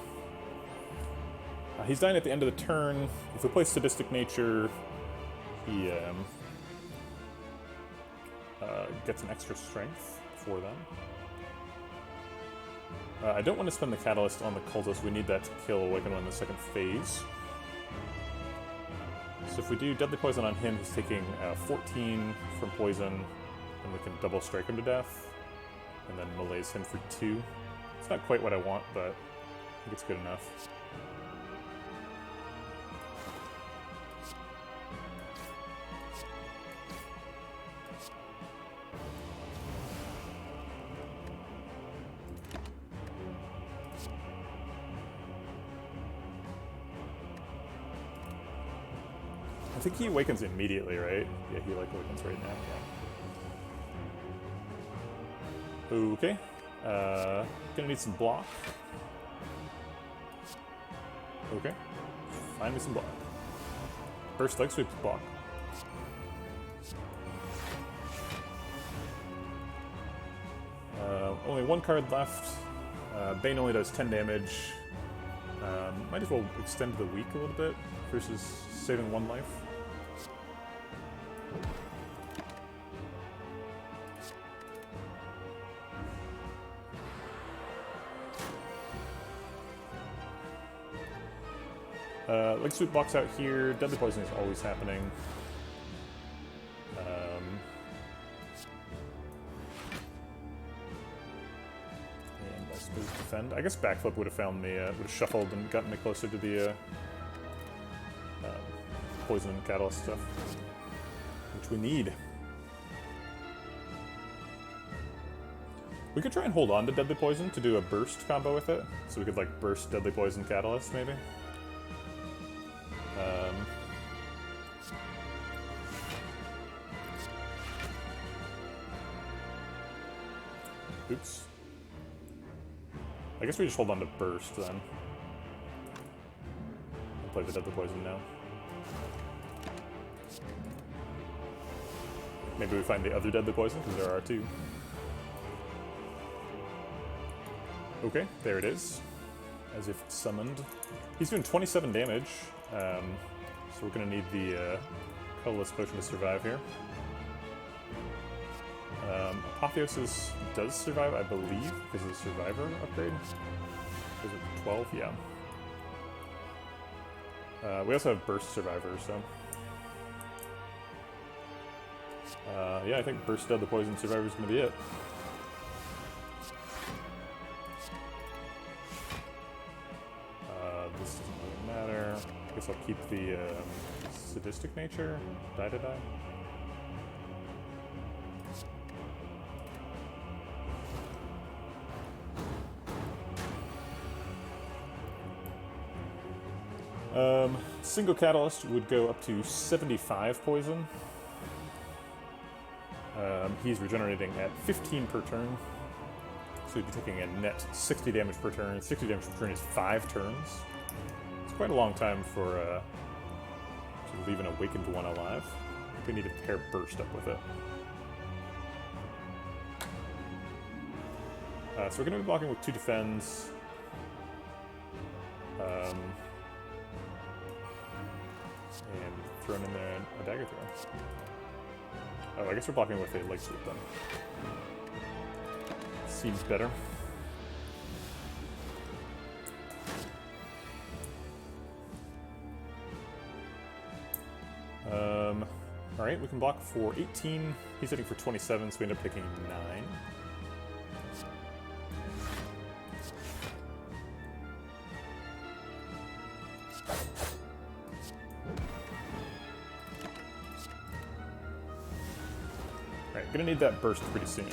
Speaker 1: He's dying at the end of the turn. If we play Sadistic Nature, he gets an extra strength for them. I don't want to spend the Catalyst on the Cultist. We need that to kill Awakened One in the second phase. So if we do Deadly Poison on him, he's taking 14 from poison, and we can double strike him to death, and then malaise him for 2. It's not quite what I want, but I think it's good enough. I think he awakens immediately, right? Yeah, he awakens right now, yeah. Okay. Gonna need some block. Okay. Find me some block. First leg sweep block. Only 1 card left. Bane only does 10 damage. Might as well extend the week a little bit versus saving 1 life. Leg sweep blocks out here. Deadly Poison is always happening. And I suppose defend. I guess backflip would have found me, would have shuffled and gotten me closer to the poison and catalyst stuff, which we need. We could try and hold on to Deadly Poison to do a burst combo with it, so we could like burst Deadly Poison Catalyst maybe. Oops. I guess we just hold on to burst then. I'll play the Deadly Poison now. Maybe we find the other Deadly Poison, because there are 2. Okay, there it is. As if summoned. He's doing 27 damage, so we're going to need the colorless potion to survive here. Apotheosis does survive, I believe, because of the Survivor upgrade. Is it 12? Yeah. We also have Burst Survivor, so... yeah, I think Burst Deadly Poison Survivor is going to be it. This doesn't really matter. Guess I'll keep the sadistic nature. Die. Single catalyst would go up to 75 poison. He's regenerating at 15 per turn. So he'd be taking a net 60 damage per turn. 60 damage per turn is 5 turns. It's quite a long time for to leave an awakened one alive. We need a pair burst up with it. So we're going to be blocking with 2 defends. And throwing in there a dagger throw. Oh, I guess we're blocking with a leg sweep then. Seems better. Alright, we can block for 18. He's hitting for 27, so we end up taking 9. Alright, gonna need that burst pretty soon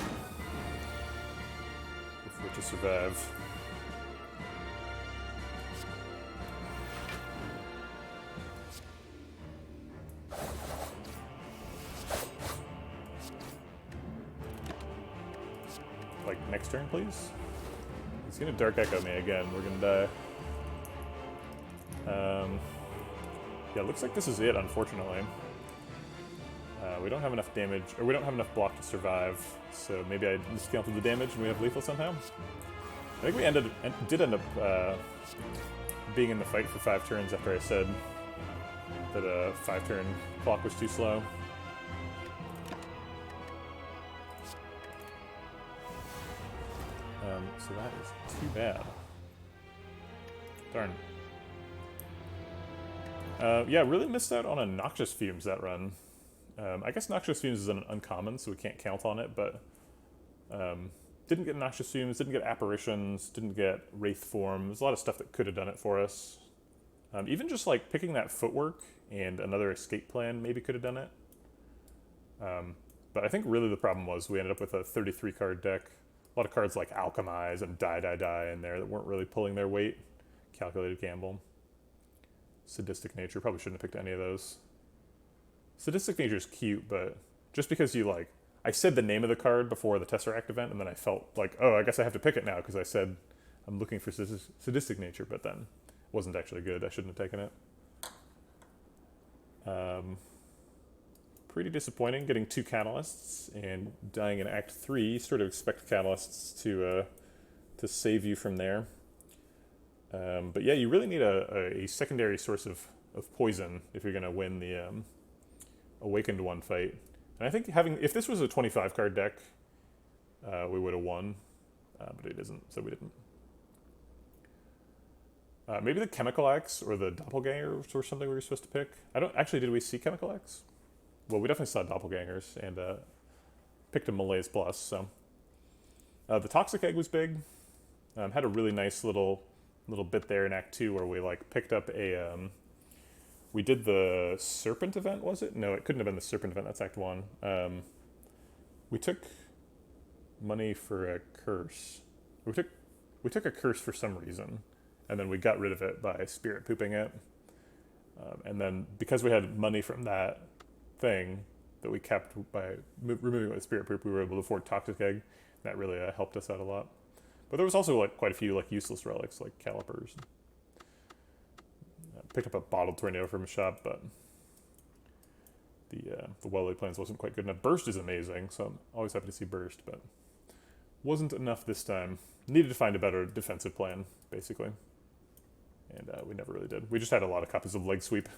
Speaker 1: if we're to survive. Like, next turn, please? He's gonna Dark Echo me again. We're gonna die. Yeah, looks like this is it, unfortunately. We don't have enough damage, or we don't have enough block to survive, so maybe I discounted the damage and we have lethal somehow. I think we did end up being in the fight for 5 turns after I said that a 5-turn clock was too slow. So that is too bad. Darn. Yeah, really missed out on a Noxious Fumes that run. I guess Noxious Fumes is an uncommon, so we can't count on it, but didn't get Noxious Fumes, didn't get Apparitions, didn't get Wraith Form. There's a lot of stuff that could have done it for us. Even just like picking that Footwork and another escape plan maybe could have done it. But I think really the problem was we ended up with a 33 card deck. A lot of cards like Alchemize and Die in there that weren't really pulling their weight. Calculated Gamble. Sadistic Nature, probably shouldn't have picked any of those. Sadistic Nature is cute, but just because you like, I said the name of the card before the Tesseract event, and then I felt like, oh, I guess I have to pick it now because I said I'm looking for Sadistic Nature, but then it wasn't actually good. I shouldn't have taken it. Pretty disappointing getting 2 Catalysts and dying in Act 3. Sort of expect Catalysts to save you from there. But yeah, you really need a secondary source of poison if you're going to win the Awakened one fight. And I think if this was a 25 card deck, we would have won, but it isn't, so we didn't. Maybe the Chemical Axe or the Doppelganger or something we were supposed to pick. Did we see Chemical Axe? Well, we definitely saw Doppelgangers and picked a Malaise Plus, so. The Toxic Egg was big. Had a really nice little bit there in Act 2 where we like picked up a we did the Serpent event, was it? No, it couldn't have been the Serpent event, that's Act 1. We took money for a curse. We took a curse for some reason, and then we got rid of it by spirit pooping it. And then because we had money from that thing that we kept by removing it with spirit poop, we were able to afford Toxic Egg. That really helped us out a lot. But there was also like quite a few like useless relics like calipers. Picked up a bottled tornado from a shop, but the Well-Laid Plans wasn't quite good enough. Burst is amazing, so I'm always happy to see Burst, but wasn't enough this time. Needed to find a better defensive plan, basically. And we never really did. We just had a lot of copies of Leg Sweep.